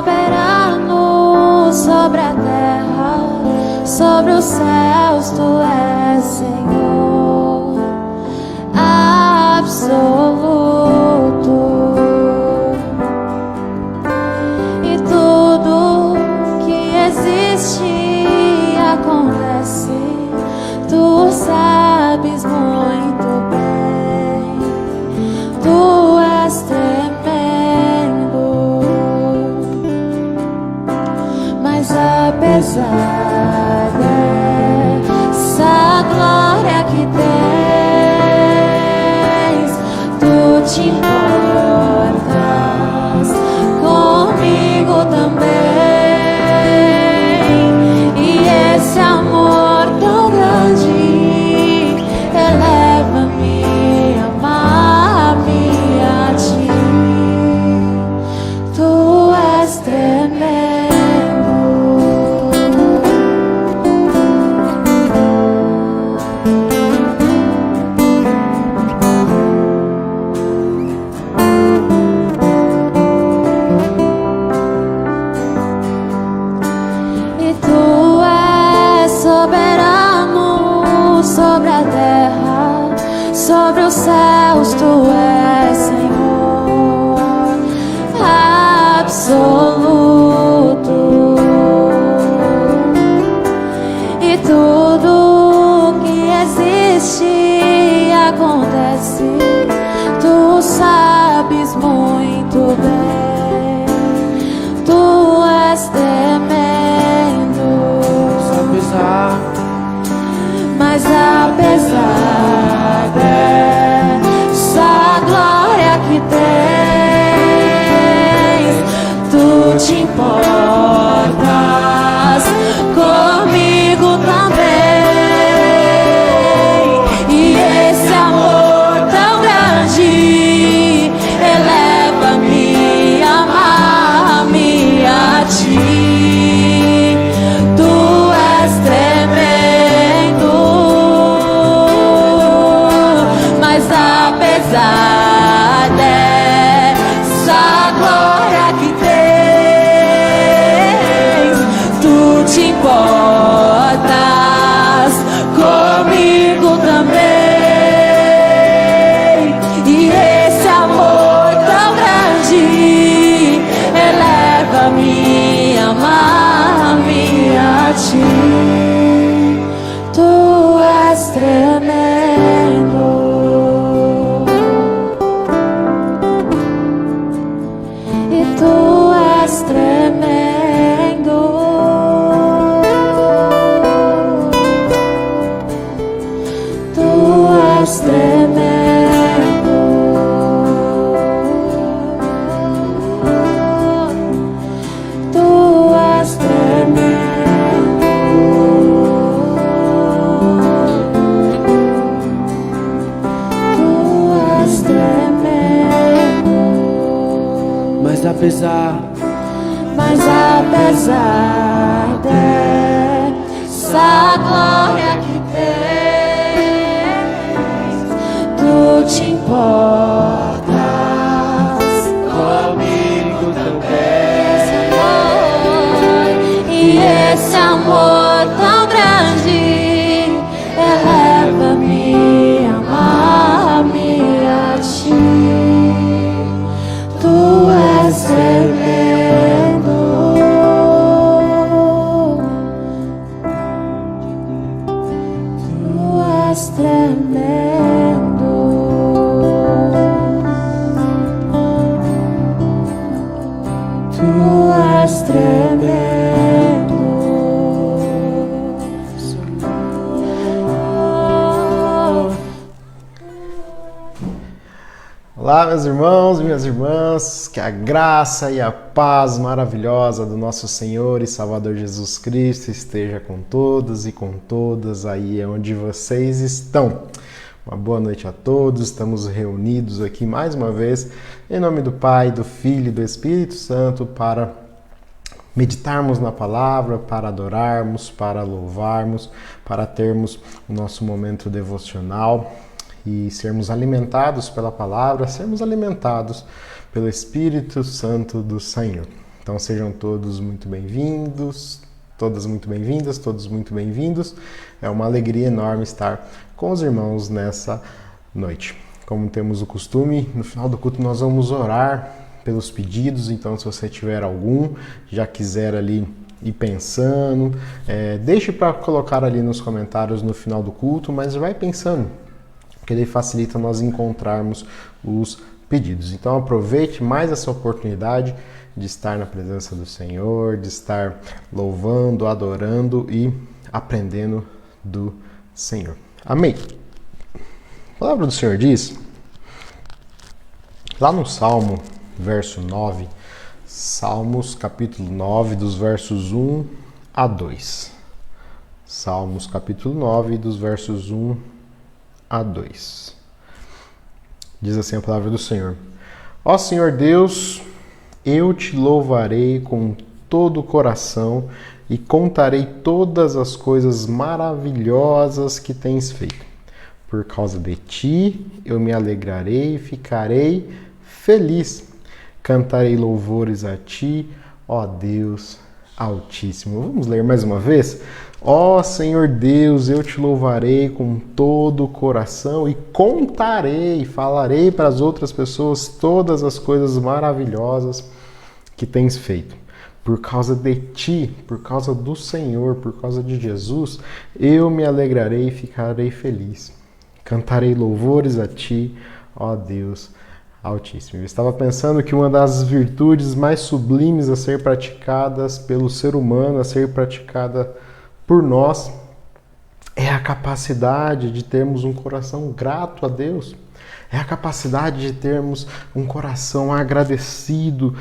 soberano sobre a terra, sobre os céus, tu és Senhor absoluto. E tudo que existe acontece, tu sabes muito bem, tu és tremendo. Mas apesar dessa glória que tens, tu te importas comigo também. E esse amor tão grande eleva-me a amar-me a ti. Tu és tremendo. E tu és soberano sobre a terra, sobre os céus, tu és Senhor absoluto. E tudo que existe acontece, tu sabes muito bem, tu és tremendo. Mas apesar dessa glória que tens, tu te importas comigo também. E esse amor tão grande eleva-me a amar-me a ti. Tu és tremendo. Mas apesar dessa glória que tens, tu te importas comigo também. E esse amor tão grande eleva-me a amar-me a ti. Tu és tremendo. E tu és tremendo. Tu és tremendo. Tu és tremendo. Tu és tremendo. Mas apesar dessa glória que tens, tu te importas comigo também. e esse amor tão grande eleva-me a amar-me a ti. Tu és tremendo. Tu és tremendo. Tu és tremendo. Olá, meus irmãos e minhas irmãs, que a graça e a paz maravilhosa do nosso Senhor e Salvador Jesus Cristo esteja com todos e com todas aí onde vocês estão. Uma boa noite a todos, estamos reunidos aqui mais uma vez em nome do Pai, do Filho e do Espírito Santo para meditarmos na palavra, para adorarmos, para louvarmos, para termos o nosso momento devocional e sermos alimentados pela palavra, sermos alimentados pelo Espírito Santo do Senhor. Então sejam todos muito bem-vindos, todas muito bem-vindas, todos muito bem-vindos. É uma alegria enorme estar com os irmãos nessa noite. Como temos o costume, no final do culto nós vamos orar pelos pedidos, então se você tiver algum, já quiser ali ir pensando, deixe para colocar ali nos comentários no final do culto, mas vai pensando, porque daí facilita nós encontrarmos os pedidos. Então aproveite mais essa oportunidade de estar na presença do Senhor, de estar louvando, adorando e aprendendo do Senhor. Amém. A palavra do Senhor diz, lá no Salmo, verso 9, Salmos capítulo 9, dos versos 1 a 2. Salmos capítulo 9, dos versos 1 a 2. Diz assim a palavra do Senhor. Ó Senhor Deus, eu te louvarei com todo o coração e contarei todas as coisas maravilhosas que tens feito. Por causa de ti, eu me alegrarei e ficarei feliz. Cantarei louvores a ti, ó Deus Altíssimo. Vamos ler mais uma vez? Ó Senhor Deus, eu te louvarei com todo o coração e contarei, falarei para as outras pessoas todas as coisas maravilhosas que tens feito. Por causa de ti, por causa do Senhor, por causa de Jesus, eu me alegrarei e ficarei feliz. Cantarei louvores a ti, ó Deus Altíssimo. Eu estava pensando que uma das virtudes mais sublimes a ser praticadas pelo ser humano, a ser praticada por nós, é a capacidade de termos um coração grato a Deus. É a capacidade de termos um coração agradecido,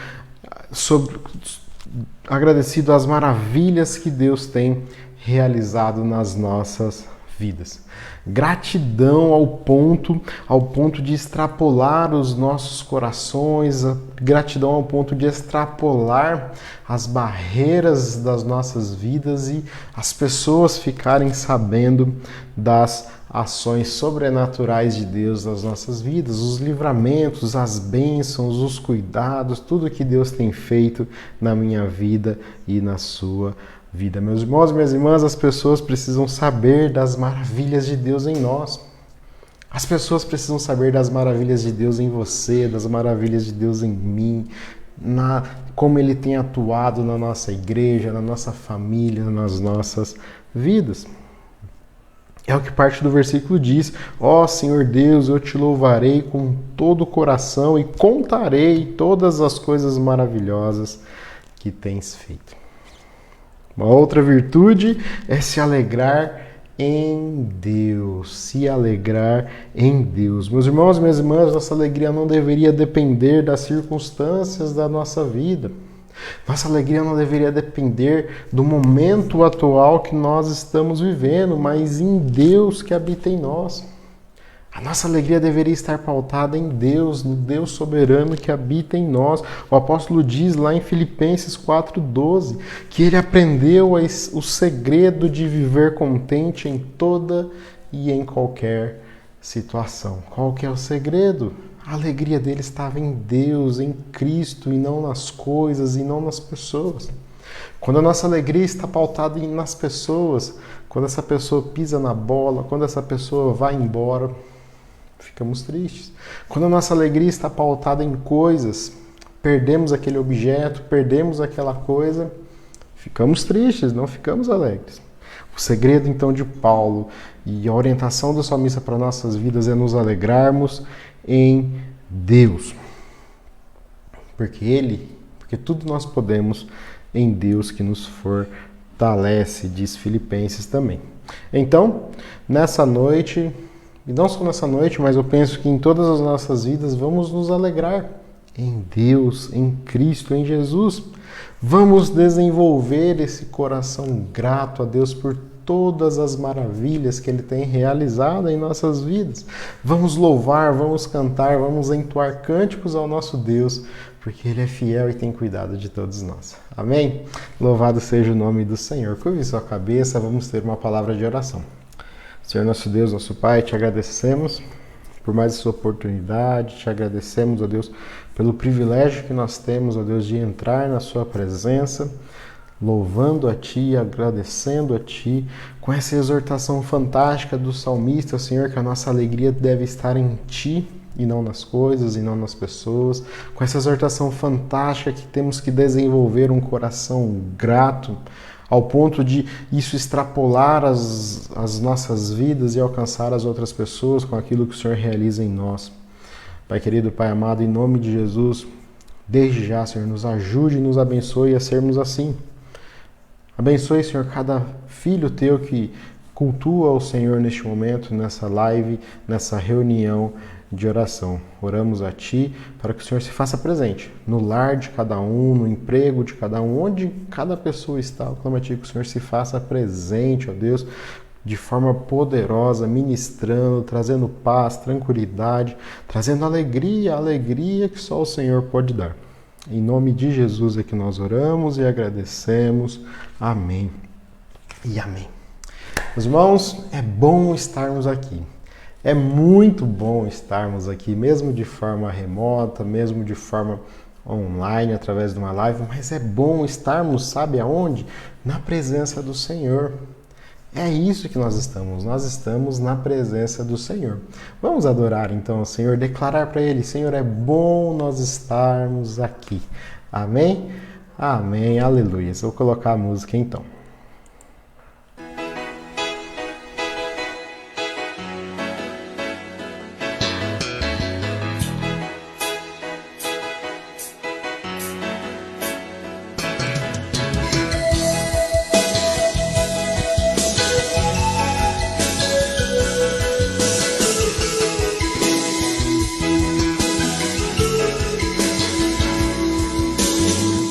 agradecido às maravilhas que Deus tem realizado nas nossas vidas. Gratidão ao ponto de extrapolar os nossos corações, gratidão ao ponto de extrapolar as barreiras das nossas vidas e as pessoas ficarem sabendo das ações sobrenaturais de Deus nas nossas vidas, os livramentos, as bênçãos, os cuidados, tudo que Deus tem feito na minha vida e na sua vida. Meus irmãos e minhas irmãs, as pessoas precisam saber das maravilhas de Deus em nós. As pessoas precisam saber das maravilhas de Deus em você, das maravilhas de Deus em mim, como Ele tem atuado na nossa igreja, na nossa família, nas nossas vidas. É o que parte do versículo diz: ó Senhor Deus, eu te louvarei com todo o coração e contarei todas as coisas maravilhosas que tens feito. Uma outra virtude é se alegrar em Deus, se alegrar em Deus. Meus irmãos e minhas irmãs, nossa alegria não deveria depender das circunstâncias da nossa vida. Nossa alegria não deveria depender do momento atual que nós estamos vivendo, mas em Deus que habita em nós. A nossa alegria deveria estar pautada em Deus, no Deus soberano que habita em nós. O apóstolo diz lá em Filipenses 4,12 que ele aprendeu o segredo de viver contente em toda e em qualquer situação. Qual que é o segredo? A alegria dele estava em Deus, em Cristo, e não nas coisas, e não nas pessoas. Quando a nossa alegria está pautada nas pessoas, quando essa pessoa pisa na bola, quando essa pessoa vai embora, ficamos tristes. Quando a nossa alegria está pautada em coisas, perdemos aquele objeto, perdemos aquela coisa, ficamos tristes, não ficamos alegres. O segredo então de Paulo e a orientação do salmista para nossas vidas é nos alegrarmos em Deus. Porque tudo nós podemos em Deus que nos fortalece, diz Filipenses também. Então, nessa noite, e não só nessa noite, mas eu penso que em todas as nossas vidas vamos nos alegrar em Deus, em Cristo, em Jesus. Vamos desenvolver esse coração grato a Deus por todas as maravilhas que Ele tem realizado em nossas vidas. Vamos louvar, vamos cantar, vamos entoar cânticos ao nosso Deus, porque Ele é fiel e tem cuidado de todos nós. Amém? Louvado seja o nome do Senhor. Curve sua cabeça, vamos ter uma palavra de oração. Senhor nosso Deus, nosso Pai, te agradecemos por mais essa oportunidade, te agradecemos, ó Deus, pelo privilégio que nós temos, ó Deus, de entrar na sua presença, louvando a Ti, agradecendo a Ti, com essa exortação fantástica do salmista, Senhor, que a nossa alegria deve estar em Ti e não nas coisas, e não nas pessoas, com essa exortação fantástica que temos que desenvolver um coração grato, ao ponto de isso extrapolar as nossas vidas e alcançar as outras pessoas com aquilo que o Senhor realiza em nós. Pai querido, Pai amado, em nome de Jesus, desde já, Senhor, nos ajude e nos abençoe a sermos assim. Abençoe, Senhor, cada filho Teu que cultua o Senhor neste momento, nessa live, nessa reunião de oração. Oramos a Ti para que o Senhor se faça presente no lar de cada um, no emprego de cada um, onde cada pessoa está. Eu clamo a Ti que o Senhor se faça presente, ó Deus, de forma poderosa, ministrando, trazendo paz, tranquilidade, trazendo alegria, a alegria que só o Senhor pode dar. Em nome de Jesus é que nós oramos e agradecemos. Amém e amém. Meus irmãos, é bom estarmos aqui. É muito bom estarmos aqui, mesmo de forma remota, mesmo de forma online, através de uma live, mas é bom estarmos, sabe aonde? Na presença do Senhor. É isso que nós estamos na presença do Senhor. Vamos adorar então o Senhor, declarar para Ele, Senhor, é bom nós estarmos aqui. Amém? Amém, aleluia. Vou colocar a música então.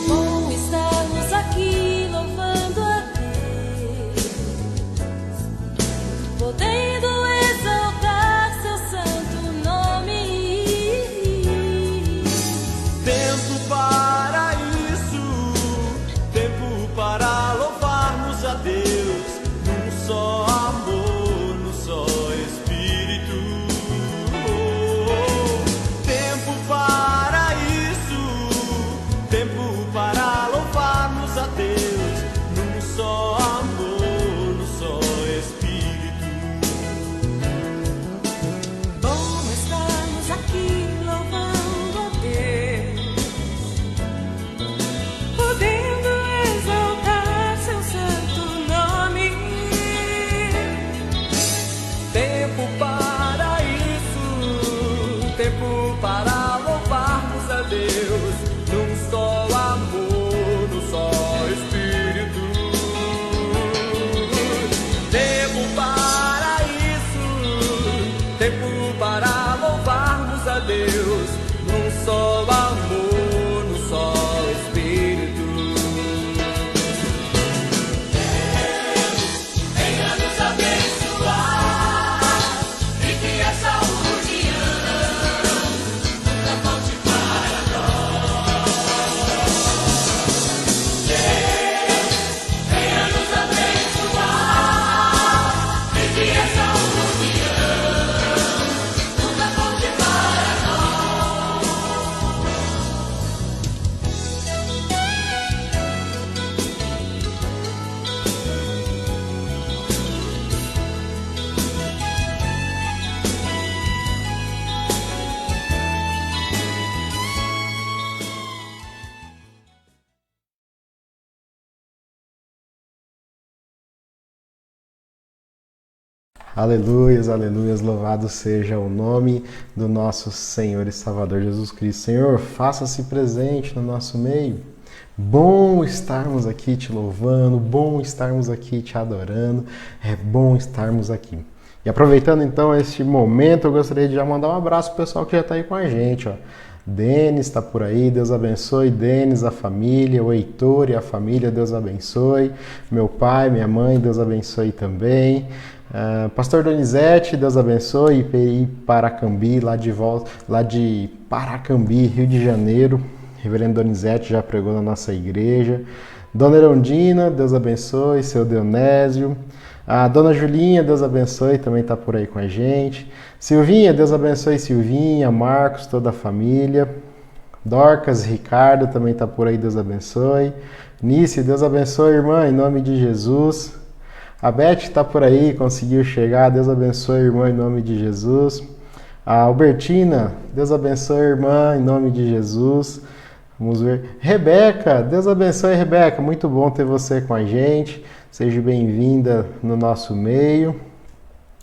Bom estarmos aqui louvando a Deus, podendo exaltar seu santo nome. Tempo para isso, tempo para louvarmos a Deus, num só amor, num só Espírito. Tempo para isso, tempo para louvarmos a Deus, num só amor, num só Espírito. Bom estarmos aqui louvando a Deus, podendo exaltar seu santo nome. Tempo para isso, tempo para louvarmos a Deus, num só amor, num só Espírito. Tempo para isso, tempo para louvarmos a Deus, num só amor, num só Espírito. Venha nos abençoar e que essa união nunca falte para nós. Deus, venha nos abençoar e que essa união nunca falte para nós. Aleluias, aleluias, louvado seja o nome do nosso Senhor e Salvador Jesus Cristo. Senhor, faça-se presente no nosso meio. Bom estarmos aqui te louvando, bom estarmos aqui te adorando, é bom estarmos aqui. E aproveitando então este momento, eu gostaria de já mandar um abraço pro pessoal que já está aí com a gente, ó. Denis está por aí, Deus abençoe. Denis, a família, o Heitor e a família, Deus abençoe. Meu pai, minha mãe, Deus abençoe também. Pastor Donizete, Deus abençoe. IPI Paracambi, lá de Paracambi, Rio de Janeiro. Reverendo Donizete já pregou na nossa igreja. Dona Erondina, Deus abençoe. Seu Dionésio. A dona Julinha, Deus abençoe, também está por aí com a gente. Silvinha, Deus abençoe Silvinha, Marcos, toda a família. Dorcas, Ricardo também está por aí, Deus abençoe. Nice, Deus abençoe, irmã, em nome de Jesus. A Beth está por aí, conseguiu chegar, Deus abençoe, irmã, em nome de Jesus. A Albertina, Deus abençoe, irmã, em nome de Jesus. Vamos ver. Rebeca, Deus abençoe, Rebeca, muito bom ter você com a gente. Seja bem-vinda no nosso meio.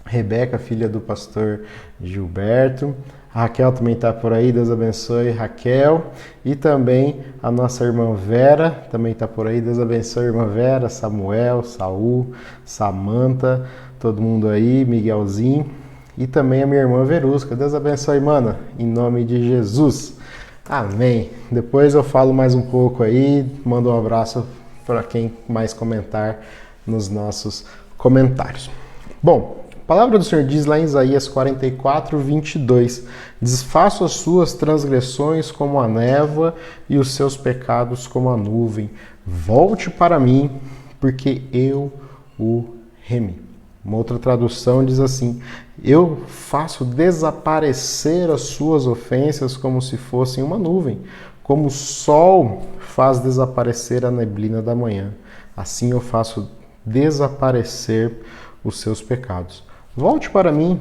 Rebeca, filha do pastor Gilberto. A Raquel também está por aí, Deus abençoe, Raquel. E também a nossa irmã Vera, também está por aí, Deus abençoe, irmã Vera, Samuel, Saul, Samanta, todo mundo aí, Miguelzinho. E também a minha irmã Verusca, Deus abençoe, mana, em nome de Jesus. Amém. Depois eu falo mais um pouco aí, mando um abraço para quem mais comentar nos nossos comentários. Bom, a palavra do Senhor diz lá em Isaías 44, 22, desfaço as suas transgressões como a névoa e os seus pecados como a nuvem. Volte para mim, porque eu o remi. Uma outra tradução diz assim, eu faço desaparecer as suas ofensas como se fossem uma nuvem, como o sol faz desaparecer a neblina da manhã. Assim eu faço desaparecer os seus pecados. Volte para mim,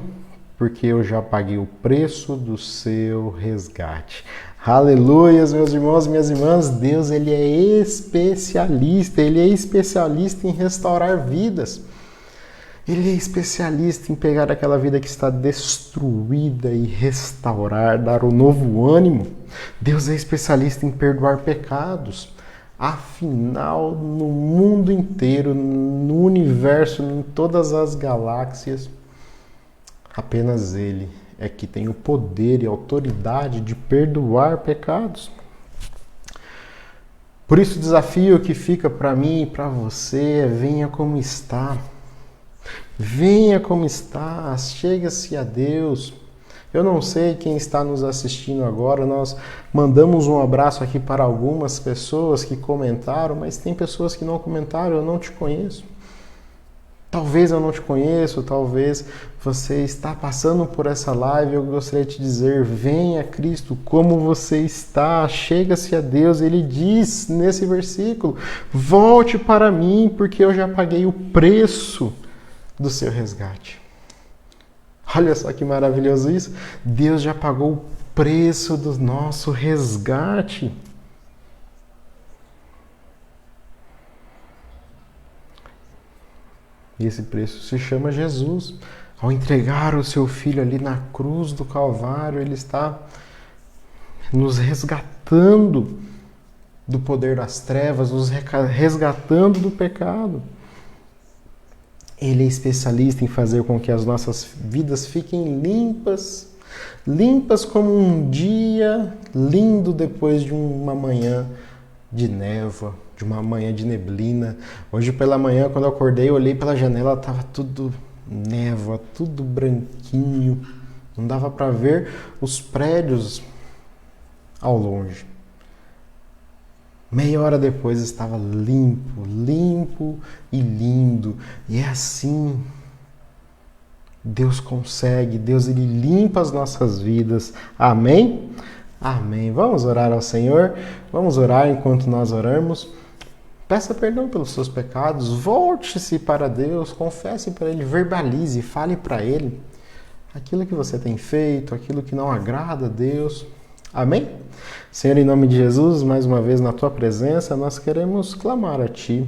porque eu já paguei o preço do seu resgate. Aleluias, meus irmãos e minhas irmãs. Deus, Ele é especialista em restaurar vidas. Ele é especialista em pegar aquela vida que está destruída e restaurar, dar um novo ânimo. Deus é especialista em perdoar pecados. Afinal, no mundo inteiro, no universo, em todas as galáxias, apenas Ele é que tem o poder e a autoridade de perdoar pecados. Por isso, o desafio que fica para mim e para você é: venha como está. Venha como está, chega-se a Deus. Eu não sei quem está nos assistindo agora, nós mandamos um abraço aqui para algumas pessoas que comentaram, mas tem pessoas que não comentaram, eu não te conheço. Talvez eu não te conheço, talvez você está passando por essa live, eu gostaria de te dizer, venha Cristo como você está, chega-se a Deus. Ele diz nesse versículo, volte para mim, porque eu já paguei o preço do seu resgate. Olha só que maravilhoso isso. Deus já pagou o preço do nosso resgate. E esse preço se chama Jesus. Ao entregar o seu Filho ali na cruz do Calvário, Ele está nos resgatando do poder das trevas, nos resgatando do pecado. Ele é especialista em fazer com que as nossas vidas fiquem limpas, limpas como um dia lindo depois de uma manhã de névoa, de uma manhã de neblina. Hoje pela manhã, quando eu acordei, eu olhei pela janela, estava tudo névoa, tudo branquinho. Não dava para ver os prédios ao longe. Meia hora depois estava limpo, limpo e lindo. E é assim. Deus consegue, Deus Ele limpa as nossas vidas. Amém? Amém. Vamos orar ao Senhor? Vamos orar enquanto nós oramos. Peça perdão pelos seus pecados, volte-se para Deus, confesse para Ele, verbalize, fale para Ele aquilo que você tem feito, aquilo que não agrada a Deus. Amém? Senhor, em nome de Jesus, mais uma vez na Tua presença, nós queremos clamar a Ti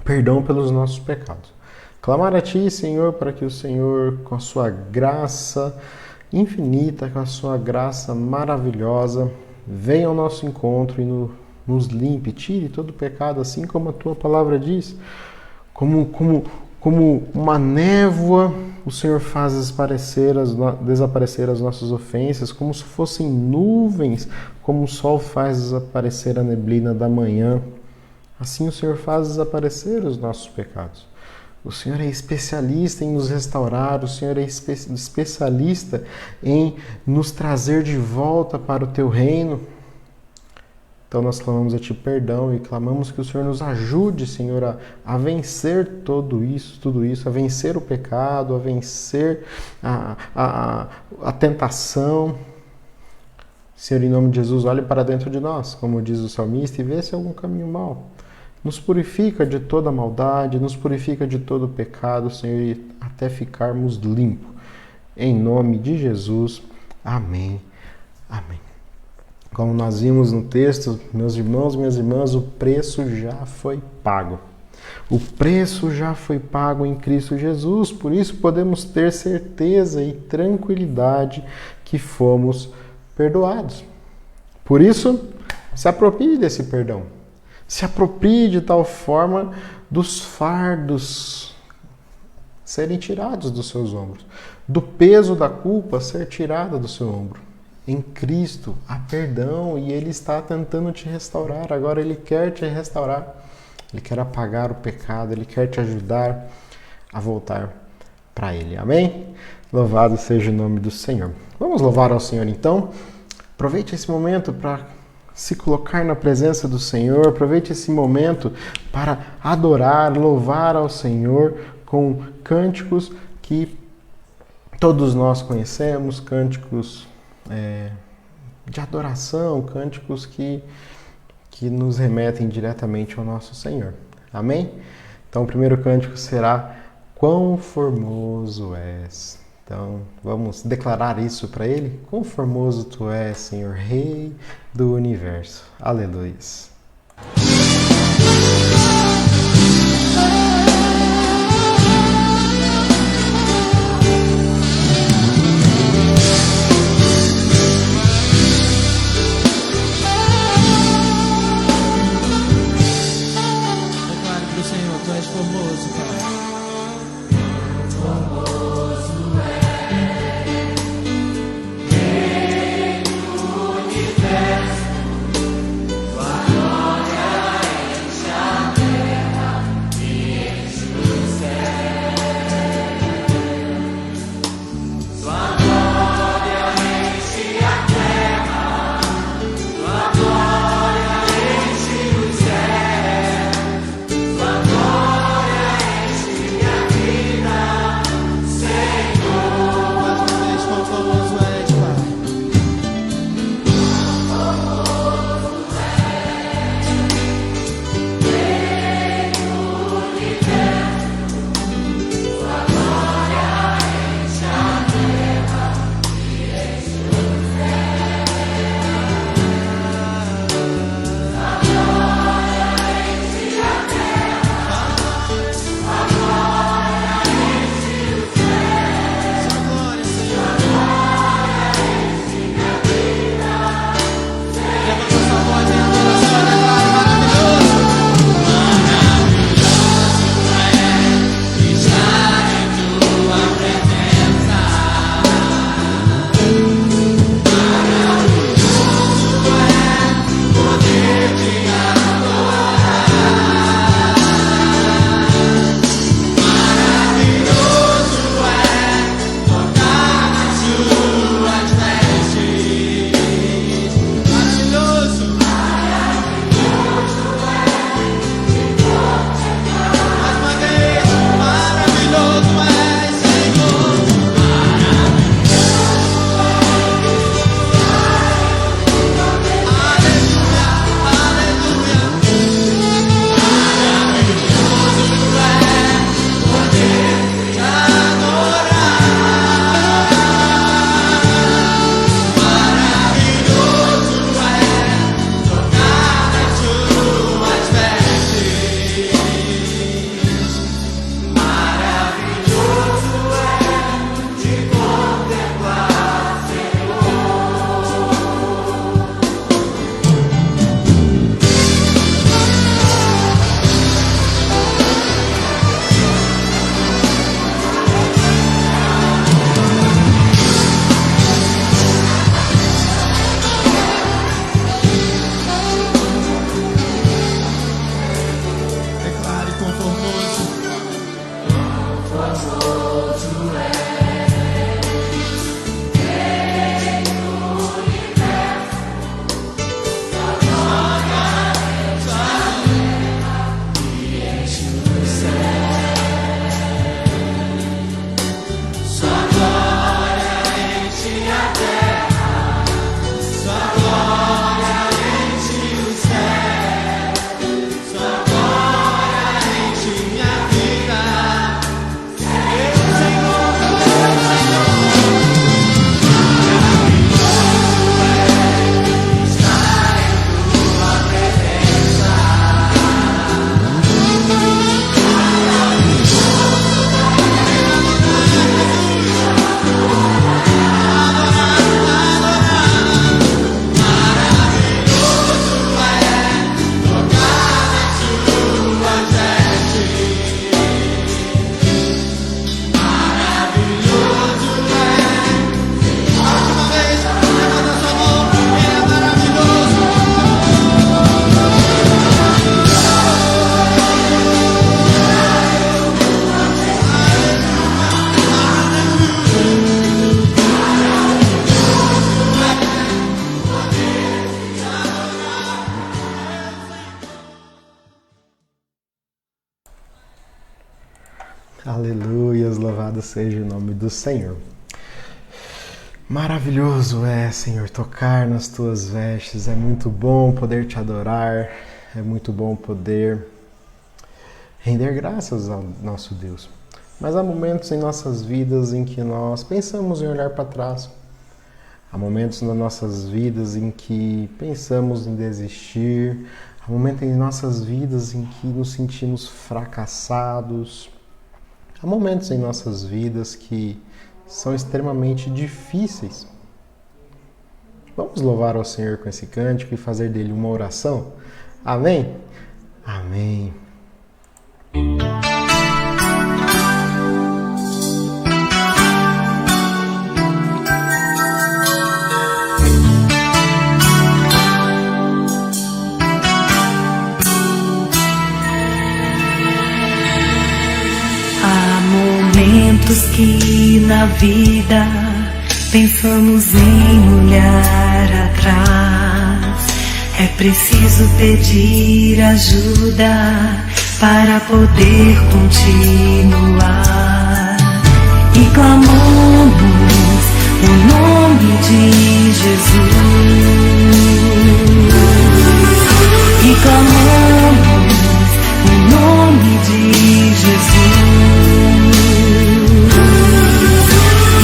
perdão pelos nossos pecados. Clamar a Ti, Senhor, para que o Senhor, com a Sua graça infinita, com a Sua graça maravilhosa, venha ao nosso encontro e nos limpe, tire todo o pecado, assim como a Tua palavra diz. Como uma névoa, o Senhor faz desaparecer as nossas ofensas, como se fossem nuvens, como o sol faz desaparecer a neblina da manhã. Assim o Senhor faz desaparecer os nossos pecados. O Senhor é especialista em nos restaurar, o Senhor é especialista em nos trazer de volta para o Teu reino. Então nós clamamos a Ti perdão e clamamos que o Senhor nos ajude, Senhor, a vencer tudo isso, a vencer o pecado, a vencer a tentação. Senhor, em nome de Jesus, olhe para dentro de nós, como diz o salmista, e vê se há algum caminho mau. Nos purifica de toda maldade, nos purifica de todo pecado, Senhor, e até ficarmos limpos. Em nome de Jesus, amém. Amém. Como nós vimos no texto, meus irmãos, minhas irmãs, o preço já foi pago. O preço já foi pago em Cristo Jesus, por isso podemos ter certeza e tranquilidade que fomos perdoados. Por isso, se aproprie desse perdão. Se aproprie de tal forma dos fardos serem tirados dos seus ombros, do peso da culpa ser tirado do seu ombro. Em Cristo há perdão e Ele está tentando te restaurar. Agora Ele quer te restaurar. Ele quer apagar o pecado. Ele quer te ajudar a voltar para Ele. Amém? Louvado seja o nome do Senhor. Vamos louvar ao Senhor então. Aproveite esse momento para se colocar na presença do Senhor. Aproveite esse momento para adorar, louvar ao Senhor com cânticos que todos nós conhecemos, cânticos de adoração, cânticos que nos remetem diretamente ao nosso Senhor. Amém? Então o primeiro cântico será Quão formoso és. Então vamos declarar isso para Ele. Quão formoso Tu és, Senhor, Rei do Universo. Aleluia. Glória Aleluias, louvado seja o nome do Senhor. Maravilhoso é, Senhor, tocar nas tuas vestes. É muito bom poder te adorar. É muito bom poder render graças ao nosso Deus. Mas há momentos em nossas vidas em que nós pensamos em olhar para trás. Há momentos nas nossas vidas em que pensamos em desistir. Há momentos em nossas vidas em que nos sentimos fracassados. Há momentos em nossas vidas que são extremamente difíceis. Vamos louvar ao Senhor com esse cântico e fazer dele uma oração? Amém? Amém. Momentos que na vida pensamos em olhar atrás. É preciso pedir ajuda para poder continuar. E clamamos o nome de Jesus. E clamamos o nome de Jesus.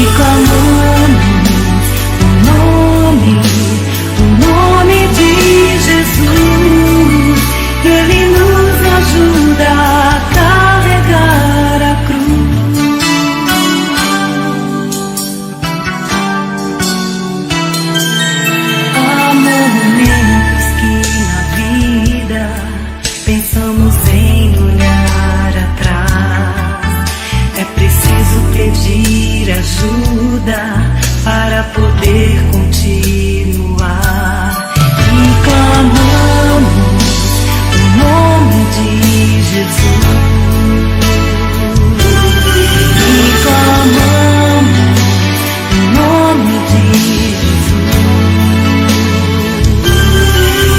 E clamamos o nome de Jesus. Ele nos ajuda a carregar a cruz. Há momentos que na vida pensamos em olhar atrás. É preciso pedir ajuda para poder continuar. E clamamos o nome de Jesus. E clamamos o nome de Jesus.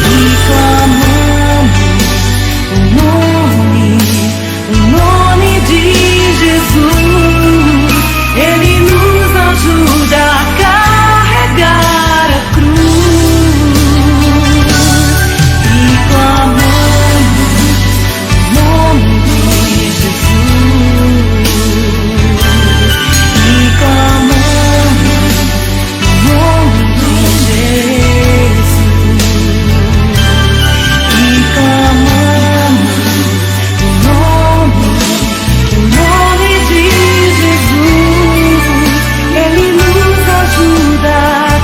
E clamamos o nome de Jesus. Ele nos ajuda a carregar a cruz. E clamamos o nome de Jesus. E clamamos o nome de Jesus. E clamamos o nome de Jesus. Ele nos ajuda a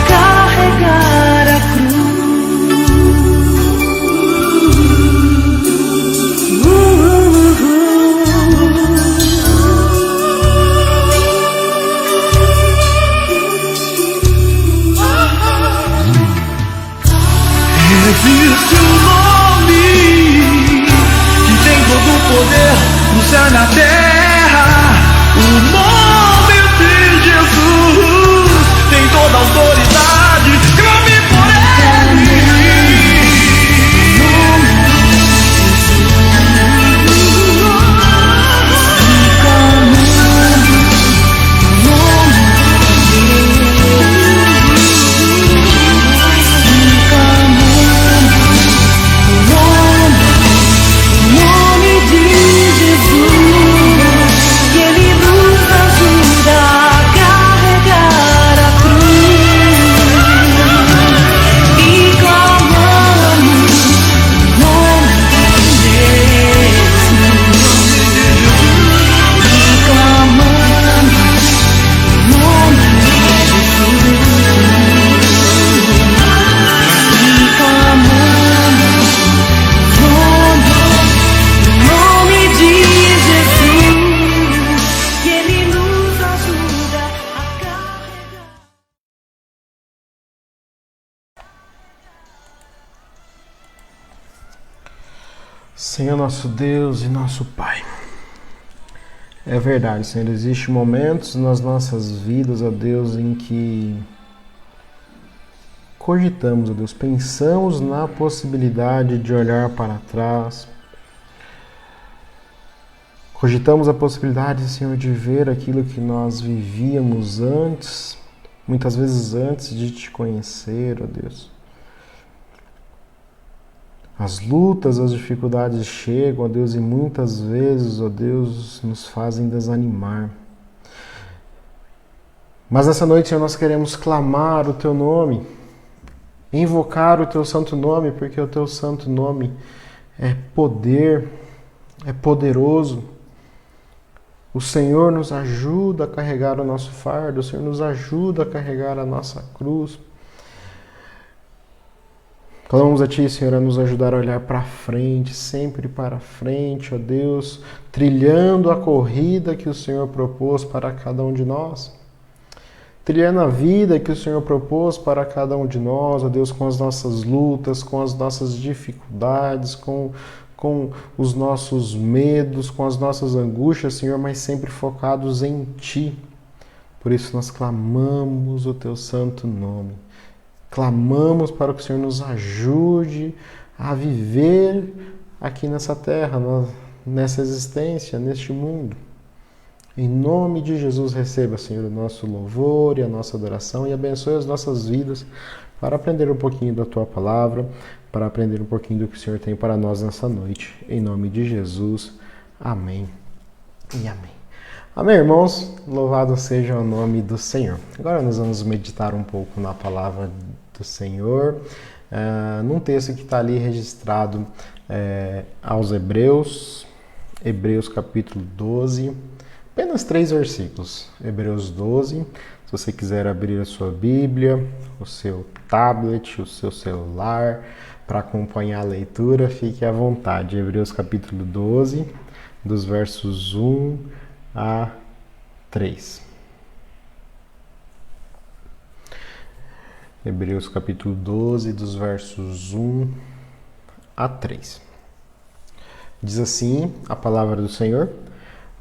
carregar a Existe um nome que tem todo o poder no céu e na terra. O nome de Jesus tem toda a autoridade. Clame por ele. Senhor nosso Deus e nosso Pai. É verdade, Senhor, existem momentos nas nossas vidas, ó Deus, em que cogitamos, ó Deus, pensamos na possibilidade de olhar para trás, Cogitamos a possibilidade, Senhor, de ver aquilo que nós vivíamos antes, muitas vezes antes de te conhecer, ó Deus. As lutas, as dificuldades chegam, ó Deus, e muitas vezes, ó Deus, nos fazem desanimar. Mas nessa noite, Senhor, nós queremos clamar o Teu nome, invocar o Teu santo nome, porque o Teu santo nome é poder, é poderoso. O Senhor nos ajuda a carregar o nosso fardo, o Senhor nos ajuda a carregar a nossa cruz. Clamamos a Ti, Senhor, a nos ajudar a olhar para frente, sempre para frente, ó Deus, trilhando a corrida que o Senhor propôs para cada um de nós. Trilhando a vida que o Senhor propôs para cada um de nós, ó Deus, com as nossas lutas, com as nossas dificuldades, com os nossos medos, com as nossas angústias, Senhor, mas sempre focados em Ti. Por isso nós clamamos o Teu santo nome. Clamamos para que o Senhor nos ajude a viver aqui nessa terra, nessa existência, neste mundo. Em nome de Jesus, receba, Senhor, o nosso louvor e a nossa adoração e abençoe as nossas vidas para aprender um pouquinho da Tua palavra, para aprender um pouquinho do que o Senhor tem para nós nessa noite. Em nome de Jesus, amém e amém. Amém, irmãos? Louvado seja o nome do Senhor. Agora nós vamos meditar um pouco na palavra do Senhor, num texto que está ali registrado aos Hebreus capítulo 12, apenas 3 versículos. Hebreus 12, se você quiser abrir a sua Bíblia, o seu tablet, o seu celular, para acompanhar a leitura, fique à vontade. Hebreus capítulo 12, dos versos 1 a 3. Hebreus capítulo 12, dos versos 1 a 3. Diz assim a palavra do Senhor: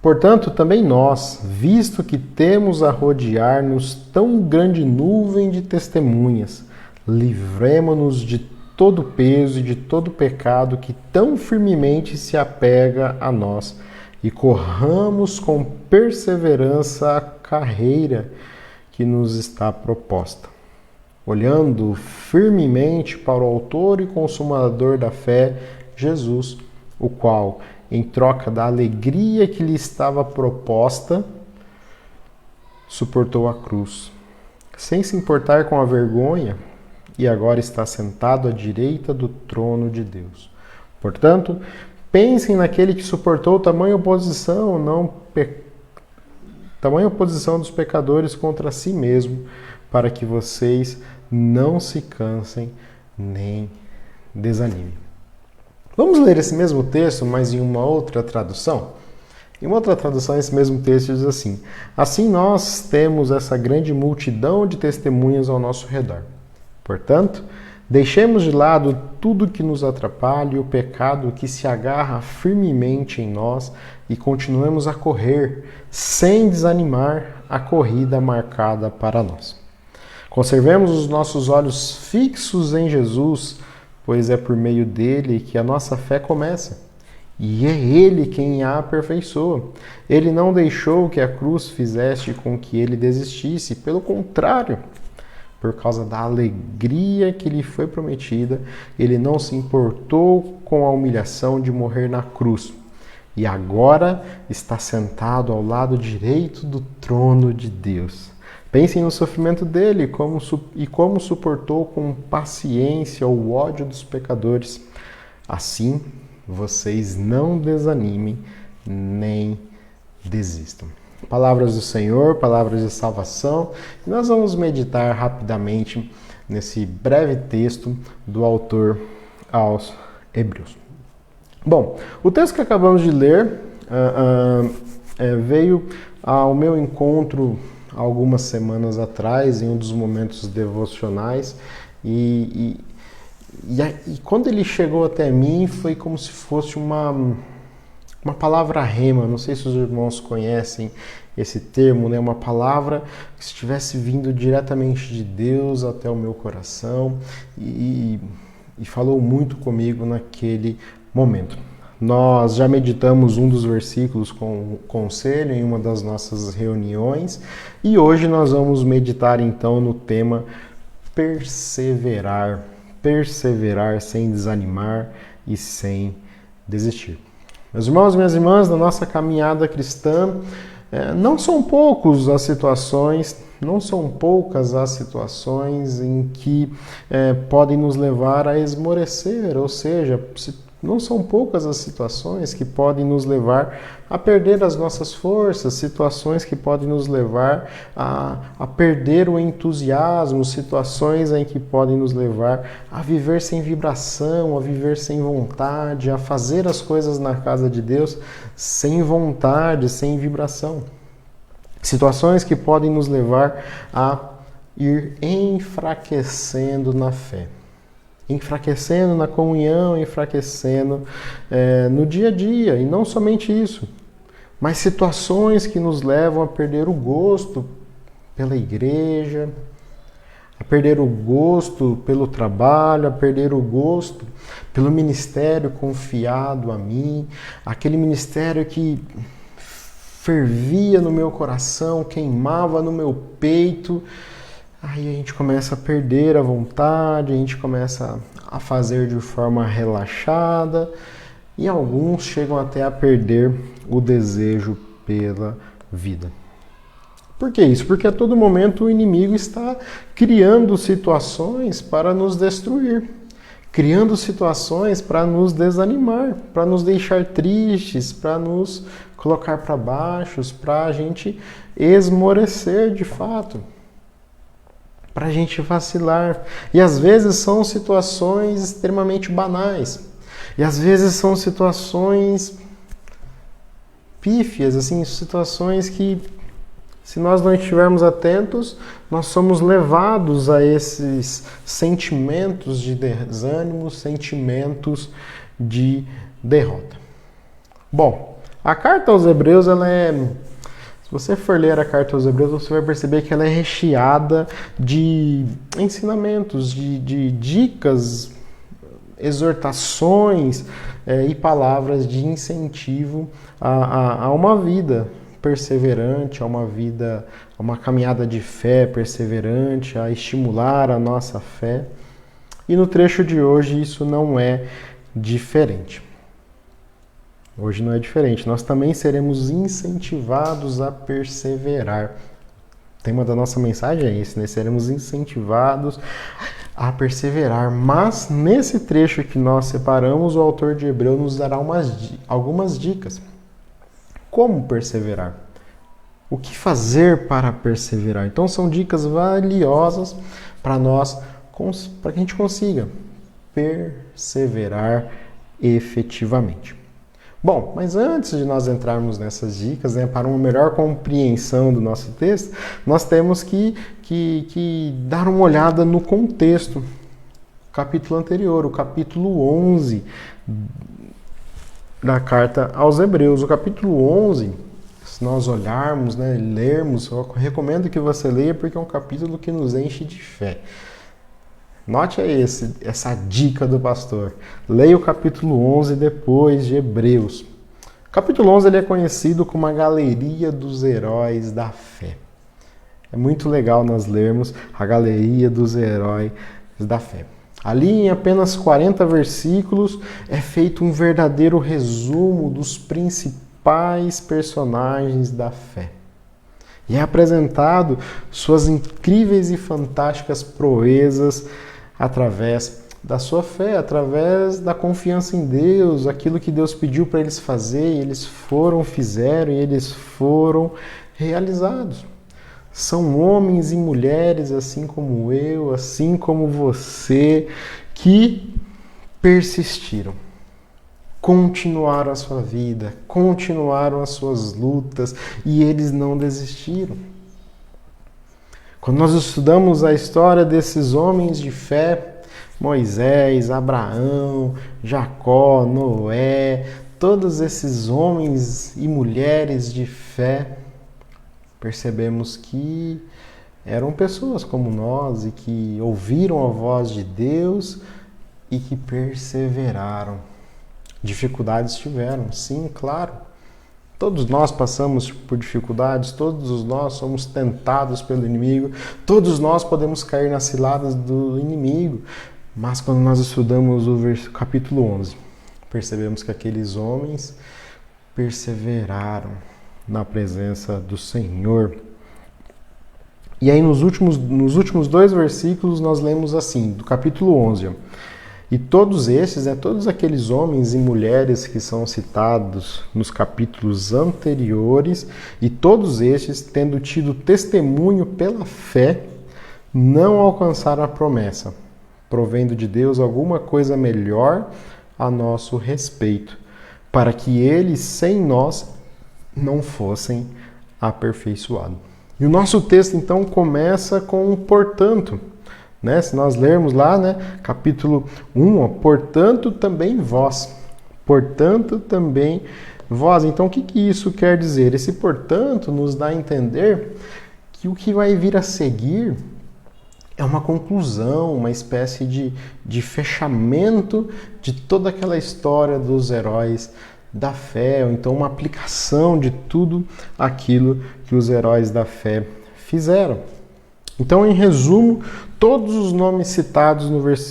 Portanto, também nós, visto que temos a rodear-nos tão grande nuvem de testemunhas, livremo-nos de todo o peso e de todo o pecado que tão firmemente se apega a nós, e corramos com perseverança a carreira que nos está proposta, olhando firmemente para o autor e consumador da fé, Jesus, o qual, em troca da alegria que lhe estava proposta, suportou a cruz, sem se importar com a vergonha, e agora está sentado à direita do trono de Deus. Portanto, pensem naquele que suportou tamanha oposição dos pecadores contra si mesmo, para que vocês não se cansem nem desanimem. Vamos ler esse mesmo texto, mas em uma outra tradução? Em uma outra tradução, esse mesmo texto diz assim: Assim nós temos essa grande multidão de testemunhas ao nosso redor. Portanto, deixemos de lado tudo que nos atrapalha e o pecado que se agarra firmemente em nós e continuemos a correr, sem desanimar, a corrida marcada para nós. Conservemos os nossos olhos fixos em Jesus, pois é por meio dele que a nossa fé começa. E é ele quem a aperfeiçoa. Ele não deixou que a cruz fizesse com que ele desistisse, pelo contrário, por causa da alegria que lhe foi prometida, ele não se importou com a humilhação de morrer na cruz. E agora está sentado ao lado direito do trono de Deus. Pensem no sofrimento dele e como suportou com paciência o ódio dos pecadores. Assim, vocês não desanimem nem desistam. Palavras do Senhor, palavras de salvação. E nós vamos meditar rapidamente nesse breve texto do autor aos Hebreus. Bom, o texto que acabamos de ler veio ao meu encontro algumas semanas atrás, em um dos momentos devocionais, e quando ele chegou até mim, foi como se fosse uma palavra rema. Não sei se os irmãos conhecem esse termo, né? Uma palavra que estivesse vindo diretamente de Deus até o meu coração e falou muito comigo naquele momento. Nós já meditamos um dos versículos com o conselho em uma das nossas reuniões e hoje nós vamos meditar então no tema perseverar. Perseverar sem desanimar e sem desistir. Meus irmãos e minhas irmãs, na nossa caminhada cristã, não são poucas as situações em que podem nos levar a esmorecer, ou seja, não são poucas as situações que podem nos levar a perder as nossas forças, situações que podem nos levar a perder o entusiasmo, situações em que podem nos levar a viver sem vibração, a viver sem vontade, a fazer as coisas na casa de Deus sem vontade, sem vibração. Situações que podem nos levar a ir enfraquecendo na fé. Enfraquecendo na comunhão, enfraquecendo no dia a dia. E não somente isso, mas situações que nos levam a perder o gosto pela igreja, a perder o gosto pelo trabalho, a perder o gosto pelo ministério confiado a mim, aquele ministério que fervia no meu coração, queimava no meu peito. Aí a gente começa a perder a vontade, a gente começa a fazer de forma relaxada e alguns chegam até a perder o desejo pela vida. Por que isso? Porque a todo momento o inimigo está criando situações para nos destruir, criando situações para nos desanimar, para nos deixar tristes, para nos colocar para baixo, para a gente esmorecer de fato, para a gente vacilar. E às vezes são situações extremamente banais. E às vezes são situações pífias, assim, situações que, se nós não estivermos atentos, nós somos levados a esses sentimentos de desânimo, sentimentos de derrota. Bom, a carta aos Hebreus, se você for ler a carta aos Hebreus, você vai perceber que ela é recheada de ensinamentos, de dicas, exortações e palavras de incentivo a uma vida perseverante, a uma caminhada de fé perseverante, a estimular a nossa fé. E no trecho de hoje isso não é diferente. Hoje não é diferente. Nós também seremos incentivados a perseverar. O tema da nossa mensagem é esse, né? Seremos incentivados a perseverar. Mas nesse trecho que nós separamos, o autor de Hebreus nos dará algumas dicas. Como perseverar? O que fazer para perseverar? Então são dicas valiosas para que a gente consiga perseverar efetivamente. Bom, mas antes de nós entrarmos nessas dicas, para uma melhor compreensão do nosso texto, nós temos que dar uma olhada no contexto. O capítulo anterior, o capítulo 11 da carta aos Hebreus. O capítulo 11, se nós olharmos, lermos, eu recomendo que você leia porque é um capítulo que nos enche de fé. Note essa dica do pastor. Leia o capítulo 11 depois de Hebreus. O capítulo 11 ele é conhecido como a galeria dos heróis da fé. É muito legal nós lermos a galeria dos heróis da fé. Ali, em apenas 40 versículos, é feito um verdadeiro resumo dos principais personagens da fé. E é apresentado suas incríveis e fantásticas proezas através da sua fé, através da confiança em Deus, aquilo que Deus pediu para eles fazerem, eles fizeram e eles foram realizados. São homens e mulheres, assim como eu, assim como você, que persistiram, continuaram a sua vida, continuaram as suas lutas e eles não desistiram. Quando nós estudamos a história desses homens de fé, Moisés, Abraão, Jacó, Noé, todos esses homens e mulheres de fé, percebemos que eram pessoas como nós e que ouviram a voz de Deus e que perseveraram. Dificuldades tiveram, sim, claro. Todos nós passamos por dificuldades, todos nós somos tentados pelo inimigo, todos nós podemos cair nas ciladas do inimigo. Mas quando nós estudamos o capítulo 11, percebemos que aqueles homens perseveraram na presença do Senhor. E aí nos últimos 2 versículos nós lemos assim, do capítulo 11, e todos esses, todos aqueles homens e mulheres que são citados nos capítulos anteriores, e todos estes, tendo tido testemunho pela fé, não alcançaram a promessa, provendo de Deus alguma coisa melhor a nosso respeito, para que eles, sem nós, não fossem aperfeiçoados. E o nosso texto, então, começa com um portanto. Se nós lermos lá, capítulo 1, portanto também vós. Portanto também vós. Então, o que isso quer dizer? Esse portanto nos dá a entender que o que vai vir a seguir é uma conclusão, uma espécie de fechamento de toda aquela história dos heróis da fé, ou então uma aplicação de tudo aquilo que os heróis da fé fizeram. Então, em resumo, todos os nomes citados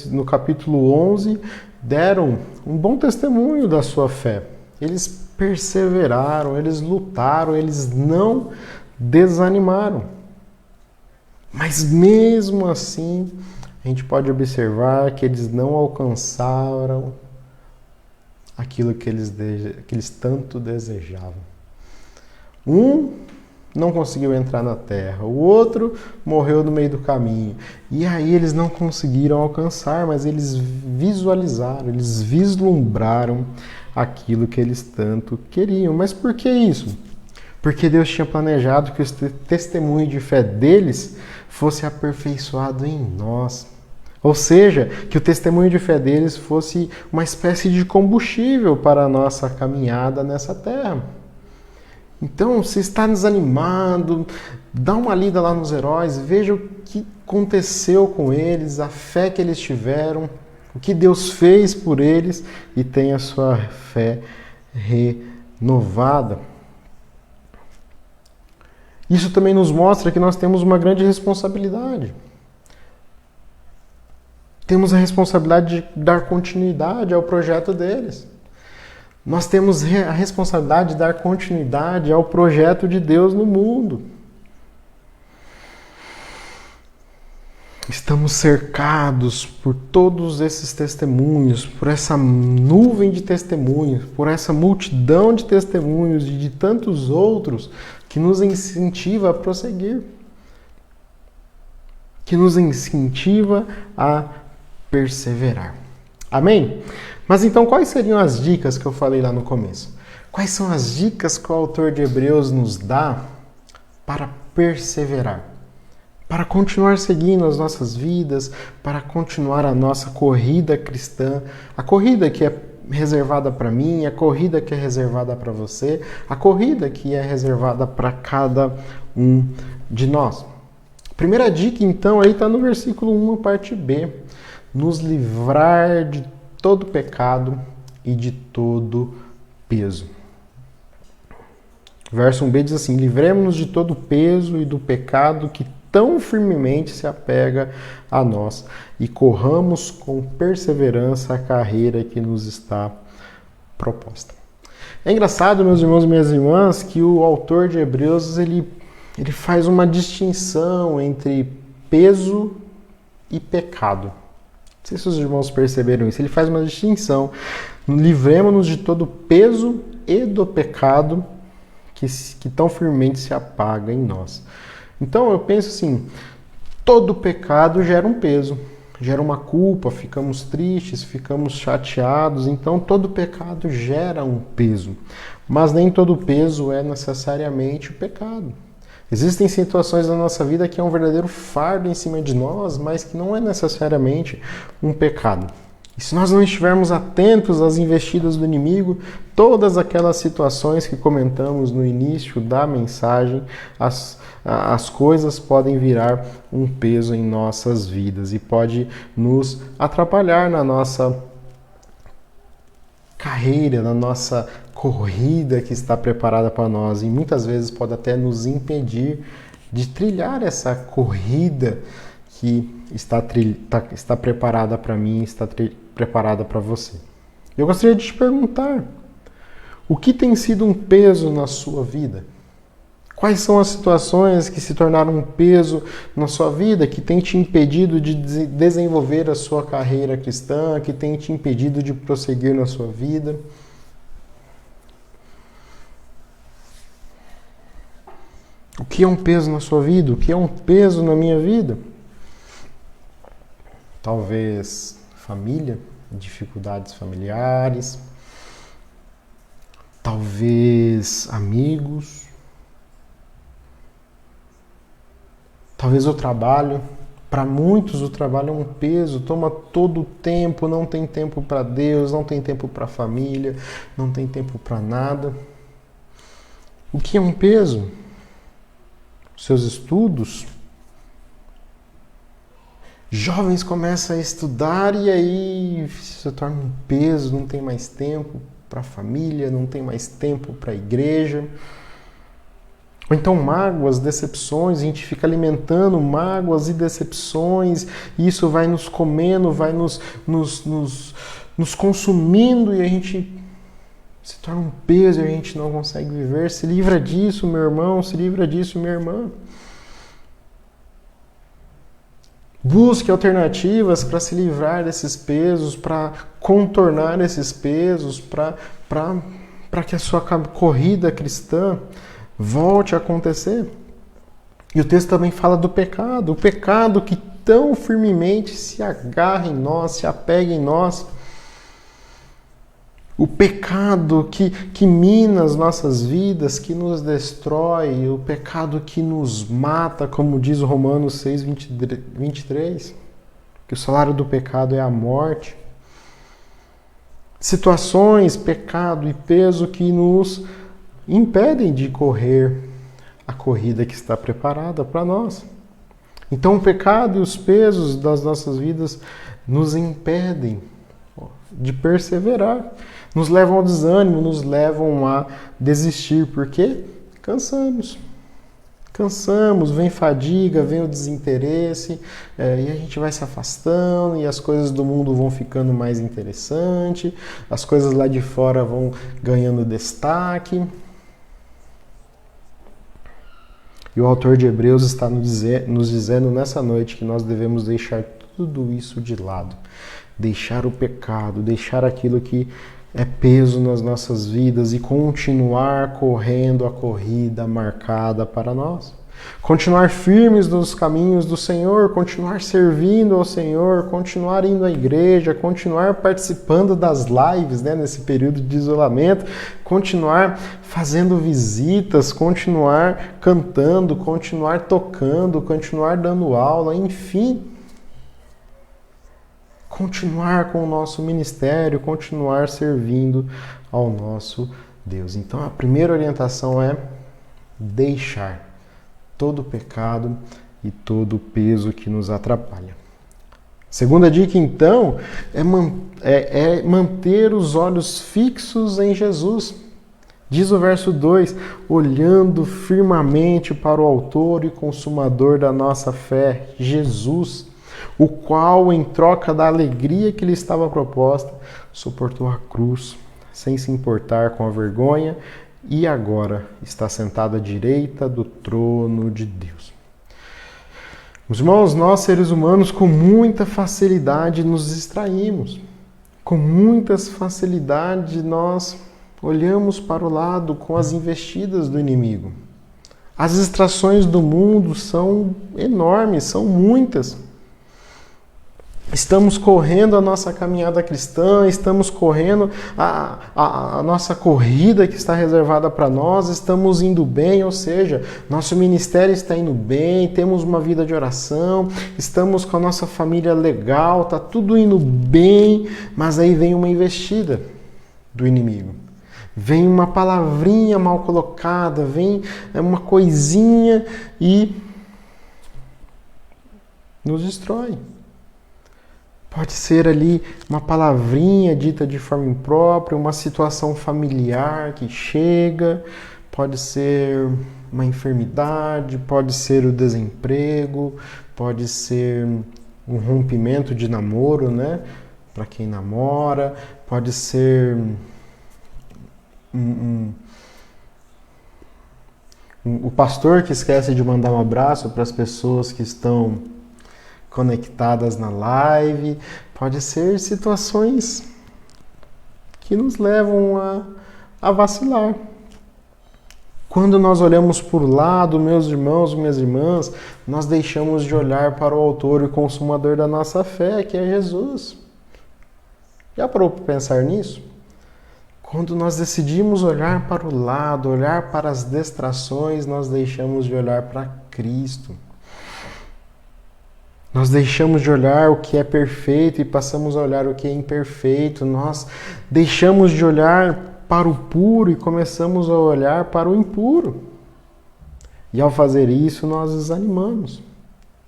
no capítulo 11 deram um bom testemunho da sua fé. Eles perseveraram, eles lutaram, eles não desanimaram. Mas mesmo assim, a gente pode observar que eles não alcançaram aquilo que eles tanto desejavam. Um não conseguiu entrar na terra, o outro morreu no meio do caminho. E aí eles não conseguiram alcançar, mas eles visualizaram, eles vislumbraram aquilo que eles tanto queriam. Mas por que isso? Porque Deus tinha planejado que o testemunho de fé deles fosse aperfeiçoado em nós. Ou seja, que o testemunho de fé deles fosse uma espécie de combustível para a nossa caminhada nessa terra. Então, se está desanimado, dá uma lida lá nos heróis, veja o que aconteceu com eles, a fé que eles tiveram, o que Deus fez por eles e tenha a sua fé renovada. Isso também nos mostra que nós temos uma grande responsabilidade. Temos a responsabilidade de dar continuidade ao projeto deles. Nós temos a responsabilidade de dar continuidade ao projeto de Deus no mundo. Estamos cercados por todos esses testemunhos, por essa nuvem de testemunhos, por essa multidão de testemunhos e de tantos outros que nos incentiva a prosseguir, que nos incentiva a perseverar. Amém? Mas então, quais seriam as dicas que eu falei lá no começo? Quais são as dicas que o autor de Hebreus nos dá para perseverar? Para continuar seguindo as nossas vidas, para continuar a nossa corrida cristã, a corrida que é reservada para mim, a corrida que é reservada para você, a corrida que é reservada para cada um de nós. A primeira dica, então, aí está no versículo 1, a parte B. Nos livrar de todo pecado e de todo peso. Verso 1b diz assim: livremos-nos de todo peso e do pecado que tão firmemente se apega a nós e corramos com perseverança a carreira que nos está proposta. É engraçado, meus irmãos e minhas irmãs, que o autor de Hebreus ele faz uma distinção entre peso e pecado. Não sei se os irmãos perceberam isso. Ele faz uma distinção. Livremos-nos de todo peso e do pecado que tão firmemente se apaga em nós. Então eu penso assim, todo pecado gera um peso, gera uma culpa, ficamos tristes, ficamos chateados, então todo pecado gera um peso. Mas nem todo peso é necessariamente o pecado. Existem situações na nossa vida que é um verdadeiro fardo em cima de nós, mas que não é necessariamente um pecado. E se nós não estivermos atentos às investidas do inimigo, todas aquelas situações que comentamos no início da mensagem, as coisas podem virar um peso em nossas vidas e pode nos atrapalhar na nossa carreira, na nossa corrida que está preparada para nós e muitas vezes pode até nos impedir de trilhar essa corrida que está preparada para mim, está preparada para você. Eu gostaria de te perguntar, o que tem sido um peso na sua vida? Quais são as situações que se tornaram um peso na sua vida, que tem te impedido de desenvolver a sua carreira cristã, que tem te impedido de prosseguir na sua vida? O que é um peso na sua vida? O que é um peso na minha vida? Talvez família, dificuldades familiares, talvez amigos, talvez o trabalho. Para muitos o trabalho é um peso, toma todo o tempo, não tem tempo para Deus, não tem tempo para a família, não tem tempo para nada. O que é um peso? Seus estudos. Jovens começam a estudar e aí se torna um peso, não tem mais tempo para a família, não tem mais tempo para a igreja. Ou então mágoas, decepções, a gente fica alimentando mágoas e decepções, e isso vai nos comendo, vai nos consumindo, e a gente se torna um peso e a gente não consegue viver. Se livra disso, meu irmão, se livra disso, minha irmã. Busque alternativas para se livrar desses pesos, para contornar esses pesos, para que a sua corrida cristã volte a acontecer. E o texto também fala do pecado, o pecado que tão firmemente se agarra em nós, se apega em nós. O pecado que mina as nossas vidas, que nos destrói, o pecado que nos mata, como diz o Romanos 6, 23, que o salário do pecado é a morte. Situações, pecado e peso que nos impedem de correr a corrida que está preparada para nós. Então o pecado e os pesos das nossas vidas nos impedem de perseverar, nos levam ao desânimo, nos levam a desistir, porque cansamos, vem fadiga, vem o desinteresse, e a gente vai se afastando, e as coisas do mundo vão ficando mais interessantes, as coisas lá de fora vão ganhando destaque. E o autor de Hebreus está nos dizendo nessa noite que nós devemos deixar tudo isso de lado. Deixar o pecado, deixar aquilo que é peso nas nossas vidas e continuar correndo a corrida marcada para nós. Continuar firmes nos caminhos do Senhor, continuar servindo ao Senhor, continuar indo à igreja, continuar participando das lives, nesse período de isolamento, continuar fazendo visitas, continuar cantando, continuar tocando, continuar dando aula, enfim. Continuar com o nosso ministério, continuar servindo ao nosso Deus. Então a primeira orientação é deixar todo o pecado e todo o peso que nos atrapalha. Segunda dica, então, é manter os olhos fixos em Jesus. Diz o verso 2, olhando firmemente para o autor e consumador da nossa fé, Jesus, o qual, em troca da alegria que lhe estava proposta, suportou a cruz, sem se importar com a vergonha, e agora está sentado à direita do trono de Deus. Meus irmãos, nós seres humanos com muita facilidade nos distraímos. Com muita facilidade nós olhamos para o lado com as investidas do inimigo. As distrações do mundo são enormes, são muitas. Estamos correndo a nossa caminhada cristã, estamos correndo a nossa corrida que está reservada para nós, estamos indo bem, ou seja, nosso ministério está indo bem, temos uma vida de oração, estamos com a nossa família legal, está tudo indo bem, mas aí vem uma investida do inimigo. Vem uma palavrinha mal colocada, vem uma coisinha e nos destrói. Pode ser ali uma palavrinha dita de forma imprópria, uma situação familiar que chega, pode ser uma enfermidade, pode ser o desemprego, pode ser um rompimento de namoro, né? Para quem namora, pode ser o pastor que esquece de mandar um abraço para as pessoas que estão conectadas na live, pode ser situações que nos levam a vacilar. Quando nós olhamos por lado, meus irmãos, minhas irmãs, nós deixamos de olhar para o autor e consumador da nossa fé, que é Jesus. Já parou para pensar nisso? Quando nós decidimos olhar para o lado, olhar para as distrações, nós deixamos de olhar para Cristo. Nós deixamos de olhar o que é perfeito e passamos a olhar o que é imperfeito. Nós deixamos de olhar para o puro e começamos a olhar para o impuro. E ao fazer isso, nós desanimamos.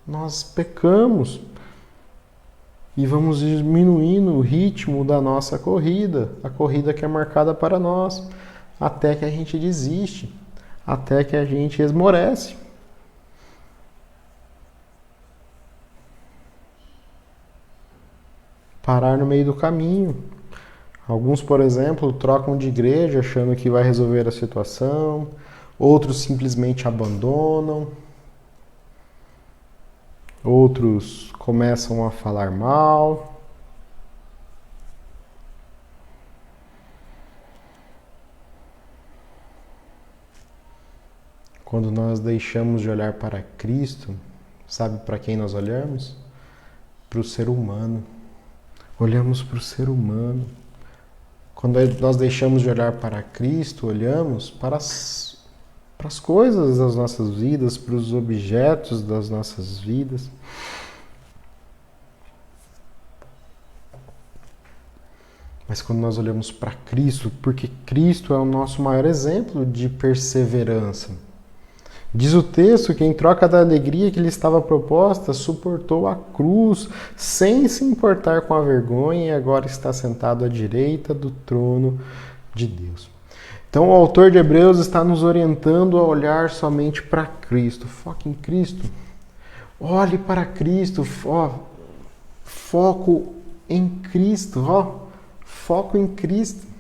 Nós pecamos. E vamos diminuindo o ritmo da nossa corrida, a corrida que é marcada para nós, até que a gente desiste, até que a gente esmorece. Parar no meio do caminho. Alguns, por exemplo, trocam de igreja achando que vai resolver a situação, outros simplesmente abandonam. Outros começam a falar mal. Quando nós deixamos de olhar para Cristo, sabe para quem nós olhamos? Para o ser humano. Olhamos para o ser humano. Quando nós deixamos de olhar para Cristo, olhamos para as coisas das nossas vidas, para os objetos das nossas vidas. Mas quando nós olhamos para Cristo, porque Cristo é o nosso maior exemplo de perseverança. Diz o texto que em troca da alegria que lhe estava proposta, suportou a cruz, sem se importar com a vergonha, e agora está sentado à direita do trono de Deus. Então o autor de Hebreus está nos orientando a olhar somente para Cristo. Foque em Cristo. Olhe para Cristo. Foco em Cristo. Foco em Cristo.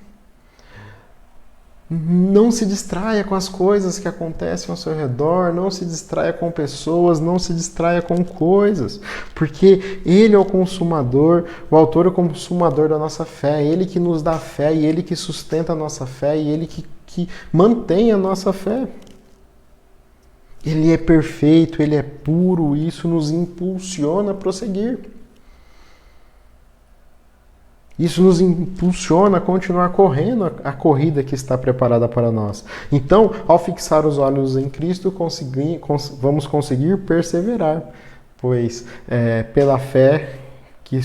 Não se distraia com as coisas que acontecem ao seu redor, não se distraia com pessoas, não se distraia com coisas, porque Ele é o consumador, o autor é o consumador da nossa fé, Ele que nos dá fé, e Ele que sustenta a nossa fé, e Ele que mantém a nossa fé. Ele é perfeito, Ele é puro, e isso nos impulsiona a prosseguir. Isso nos impulsiona a continuar correndo a corrida que está preparada para nós. Então, ao fixar os olhos em Cristo, vamos conseguir perseverar, pois pela fé que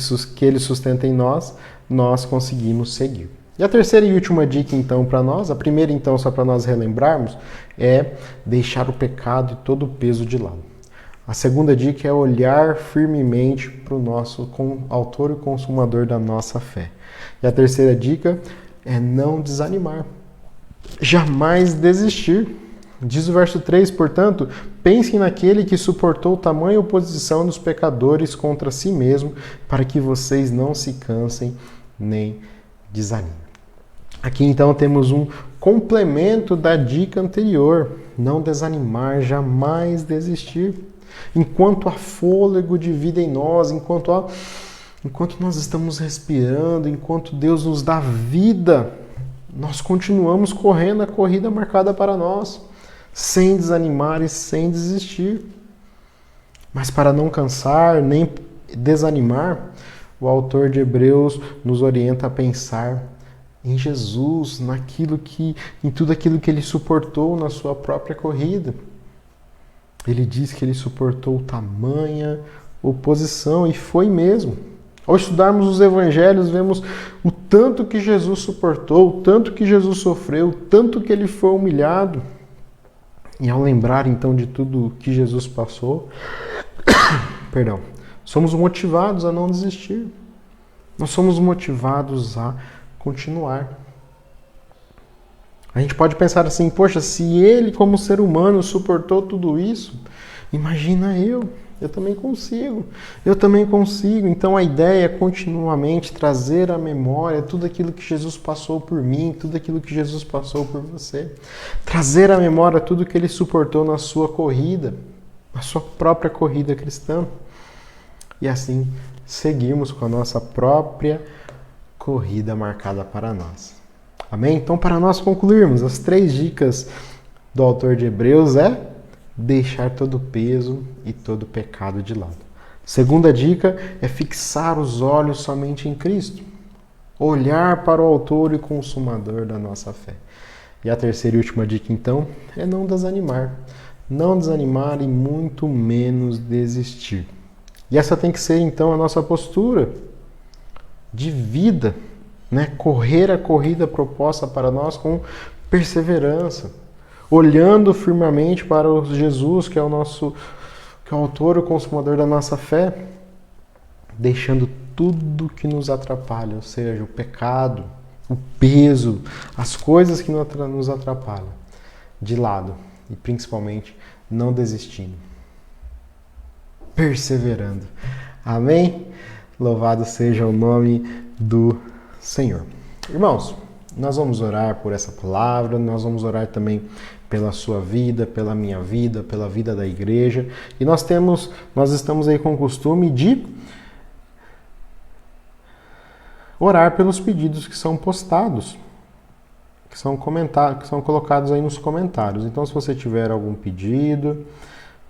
Ele sustenta em nós, nós conseguimos seguir. E a terceira e última dica, então, para nós, a primeira, então, só para nós relembrarmos, é deixar o pecado e todo o peso de lado. A segunda dica é olhar firmemente para o nosso autor e consumador da nossa fé. E a terceira dica é não desanimar. Jamais desistir. Diz o verso 3, portanto, pensem naquele que suportou tamanha oposição dos pecadores contra si mesmo, para que vocês não se cansem nem desanimem. Aqui então temos um complemento da dica anterior. Não desanimar, jamais desistir. Enquanto há fôlego de vida em nós, enquanto nós estamos respirando, enquanto Deus nos dá vida, nós continuamos correndo a corrida marcada para nós, sem desanimar e sem desistir. Mas para não cansar nem desanimar, o autor de Hebreus nos orienta a pensar em Jesus, em tudo aquilo que Ele suportou na sua própria corrida. Ele diz que Ele suportou tamanha oposição, e foi mesmo. Ao estudarmos os evangelhos, vemos o tanto que Jesus suportou, o tanto que Jesus sofreu, o tanto que Ele foi humilhado. E ao lembrar então de tudo que Jesus passou, somos motivados a não desistir. Nós somos motivados a continuar. A gente pode pensar assim, poxa, se ele como ser humano suportou tudo isso, imagina eu também consigo, Então a ideia é continuamente trazer à memória tudo aquilo que Jesus passou por mim, tudo aquilo que Jesus passou por você. Trazer à memória tudo que ele suportou na sua corrida, na sua própria corrida cristã. E assim seguirmos com a nossa própria corrida marcada para nós. Amém? Então, para nós concluirmos, as 3 dicas do autor de Hebreus é deixar todo o peso e todo o pecado de lado. Segunda dica é fixar os olhos somente em Cristo. Olhar para o autor e consumador da nossa fé. E a terceira e última dica, então, é não desanimar. Não desanimar e muito menos desistir. E essa tem que ser, então, a nossa postura de vida, né? Correr a corrida proposta para nós com perseverança, olhando firmemente para o Jesus, que é o autor e o consumador da nossa fé, deixando tudo que nos atrapalha, ou seja, o pecado, o peso, as coisas que nos atrapalham, de lado e principalmente não desistindo. Perseverando. Amém? Louvado seja o nome do Senhor. Irmãos, nós vamos orar por essa palavra, nós vamos orar também pela sua vida, pela minha vida, pela vida da igreja. E nós estamos aí com o costume de orar pelos pedidos que são postados, que são colocados aí nos comentários. Então, se você tiver algum pedido,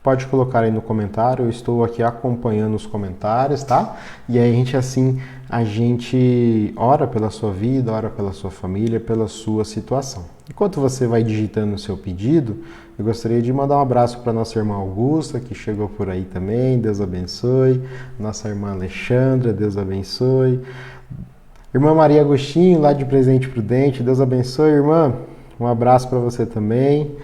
pode colocar aí no comentário, eu estou aqui acompanhando os comentários, tá? E aí a gente ora pela sua vida, ora pela sua família, pela sua situação. Enquanto você vai digitando o seu pedido, eu gostaria de mandar um abraço para nossa irmã Augusta, que chegou por aí também, Deus abençoe. Nossa irmã Alexandra, Deus abençoe. Irmã Maria Agostinho, lá de Presidente Prudente, Deus abençoe, irmã. Um abraço para você também.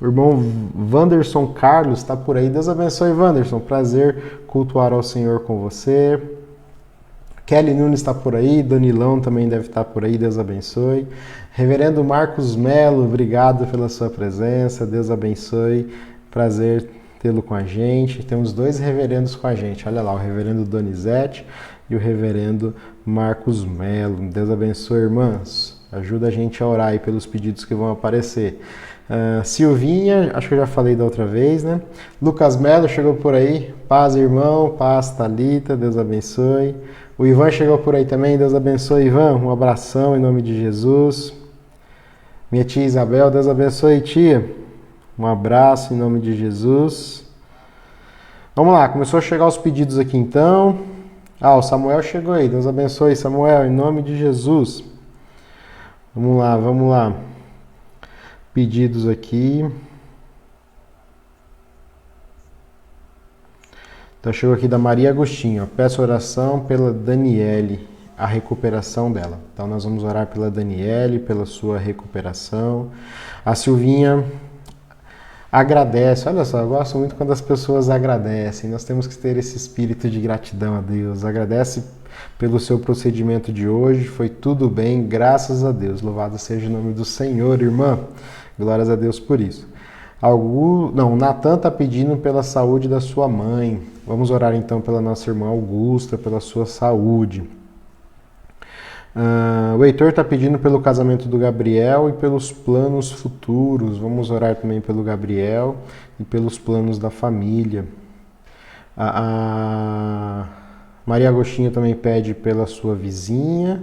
O irmão Wanderson Carlos está por aí. Deus abençoe, Wanderson. Prazer cultuar ao Senhor com você. Kelly Nunes está por aí. Danilão também deve estar por aí. Deus abençoe. Reverendo Marcos Melo, obrigado pela sua presença. Deus abençoe. Prazer tê-lo com a gente. Temos 2 reverendos com a gente. Olha lá, o reverendo Donizete e o reverendo Marcos Melo. Deus abençoe, irmãs. Ajuda a gente a orar aí pelos pedidos que vão aparecer. Silvinha, acho que eu já falei da outra vez, né? Lucas Melo chegou por aí. Paz, irmão. Paz, Thalita. Deus abençoe. O Ivan chegou por aí também. Deus abençoe, Ivan. Um abração em nome de Jesus. Minha tia Isabel. Deus abençoe, tia. Um abraço em nome de Jesus. Vamos lá. Começou a chegar os pedidos aqui, então. O Samuel chegou aí. Deus abençoe, Samuel, em nome de Jesus. Vamos lá. Pedidos aqui. Então chegou aqui da Maria Agostinho. Peço oração pela Daniele, a recuperação dela. Então nós vamos orar pela Daniele, pela sua recuperação. A Silvinha agradece. Olha só, eu gosto muito quando as pessoas agradecem. Nós temos que ter esse espírito de gratidão a Deus. Agradece pelo seu procedimento de hoje. Foi tudo bem, graças a Deus. Louvado seja o nome do Senhor, irmã. Glórias a Deus por isso. O Natan está pedindo pela saúde da sua mãe. Vamos orar então pela nossa irmã Augusta, pela sua saúde. O Heitor está pedindo pelo casamento do Gabriel e pelos planos futuros. Vamos orar também pelo Gabriel e pelos planos da família. A Maria Agostinho também pede pela sua vizinha.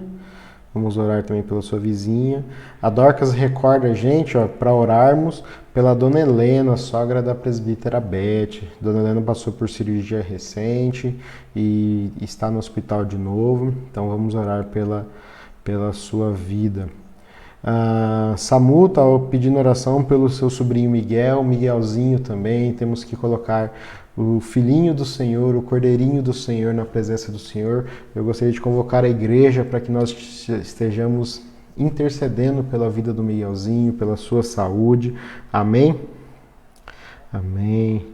Vamos orar também pela sua vizinha. A Dorcas recorda a gente para orarmos pela Dona Helena, sogra da presbítera Beth. Dona Helena passou por cirurgia recente e está no hospital de novo. Então vamos orar pela sua vida. Samu está pedindo oração pelo seu sobrinho Miguel, Miguelzinho também. Temos que colocar o filhinho do Senhor, o cordeirinho do Senhor na presença do Senhor. Eu gostaria de convocar a igreja para que nós estejamos intercedendo pela vida do Miguelzinho, pela sua saúde. Amém? Amém.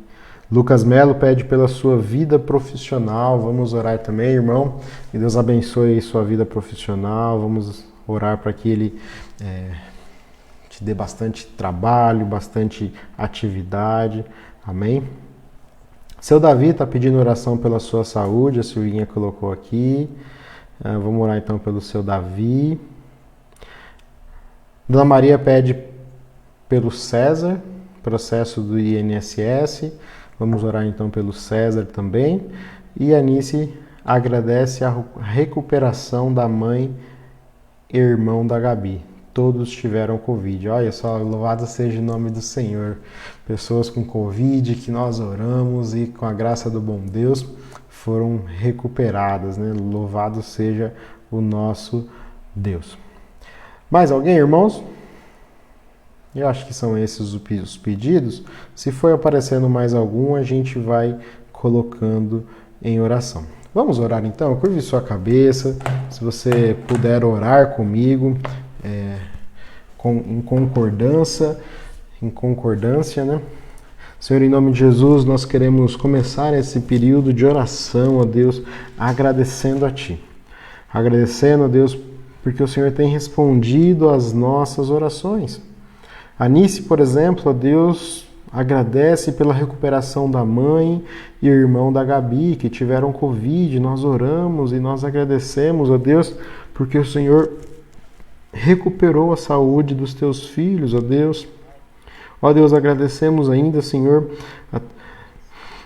Lucas Melo pede pela sua vida profissional. Vamos orar também, irmão. Que Deus abençoe sua vida profissional. Vamos orar para que Ele te dê bastante trabalho, bastante atividade. Amém? Seu Davi está pedindo oração pela sua saúde. A Silvinha colocou aqui. Vamos orar então pelo seu Davi. Dona Maria pede pelo César, processo do INSS. Vamos orar então pelo César também. E a Anice agradece a recuperação da mãe e irmão da Gabi. Todos tiveram Covid. Olha só, louvado seja o nome do Senhor. Pessoas com Covid que nós oramos e com a graça do bom Deus foram recuperadas, né? Louvado seja o nosso Deus. Mais alguém, irmãos? Eu acho que são esses os pedidos. Se for aparecendo mais algum, a gente vai colocando em oração. Vamos orar então? Curve sua cabeça. Se você puder orar comigo, em concordância, né? Senhor, em nome de Jesus, nós queremos começar esse período de oração, ó Deus, agradecendo a Ti. Agradecendo, ó Deus, porque o Senhor tem respondido às nossas orações. Anice, por exemplo, ó Deus, agradece pela recuperação da mãe e irmão da Gabi, que tiveram Covid. Nós oramos e nós agradecemos, ó Deus, porque o Senhor recuperou a saúde dos Teus filhos, ó Deus. Ó Deus, agradecemos ainda, Senhor,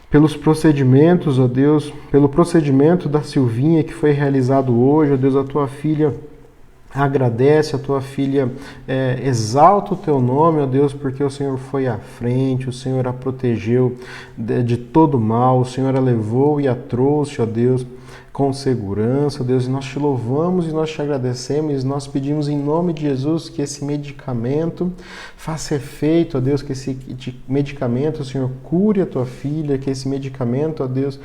pelos procedimentos, ó Deus, pelo procedimento da Silvinha que foi realizado hoje, ó Deus, a Tua filha agradece, a Tua filha exalta o Teu nome, ó Deus, porque o Senhor foi à frente, o Senhor a protegeu de todo mal, o Senhor a levou e a trouxe, ó Deus, com segurança, ó Deus, e nós Te louvamos e nós Te agradecemos, e nós pedimos em nome de Jesus que esse medicamento faça efeito, ó Deus, que esse medicamento, o Senhor, cure a Tua filha, que esse medicamento, ó Deus,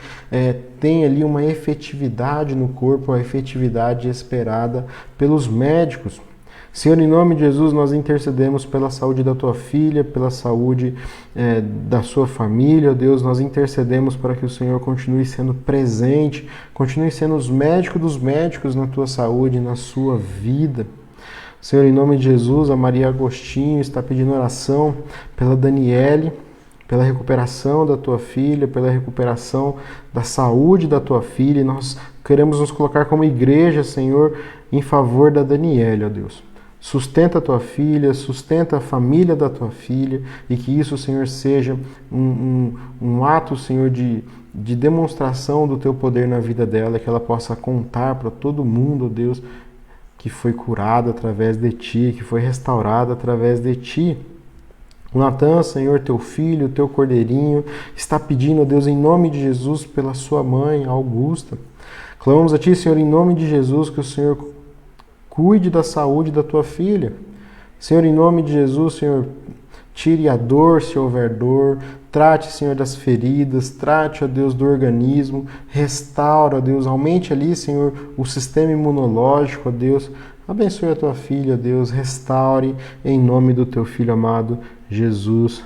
tenha ali uma efetividade no corpo, a efetividade esperada pelos médicos. Senhor, em nome de Jesus, nós intercedemos pela saúde da Tua filha, pela saúde da sua família, ó Deus, nós intercedemos para que o Senhor continue sendo presente, continue sendo os médicos dos médicos na Tua saúde, na sua vida. Senhor, em nome de Jesus, a Maria Agostinho está pedindo oração pela Daniele, pela recuperação da Tua filha, pela recuperação da saúde da Tua filha, e nós queremos nos colocar como igreja, Senhor, em favor da Daniele, ó Deus. Sustenta a Tua filha, sustenta a família da Tua filha, e que isso, Senhor, seja um ato, Senhor, de demonstração do Teu poder na vida dela, que ela possa contar para todo mundo, Deus, que foi curada através de Ti, que foi restaurada através de Ti. O Natan, Senhor, Teu filho, Teu cordeirinho, está pedindo, Deus, em nome de Jesus, pela sua mãe, Augusta. Clamamos a Ti, Senhor, em nome de Jesus, que o Senhor cuide da saúde da Tua filha. Senhor, em nome de Jesus, Senhor, tire a dor, se houver dor. Trate, Senhor, das feridas. Trate, ó Deus, do organismo. Restaura, ó Deus. Aumente ali, Senhor, o sistema imunológico, ó Deus. Abençoe a Tua filha, ó Deus. Restaure em nome do Teu Filho amado, Jesus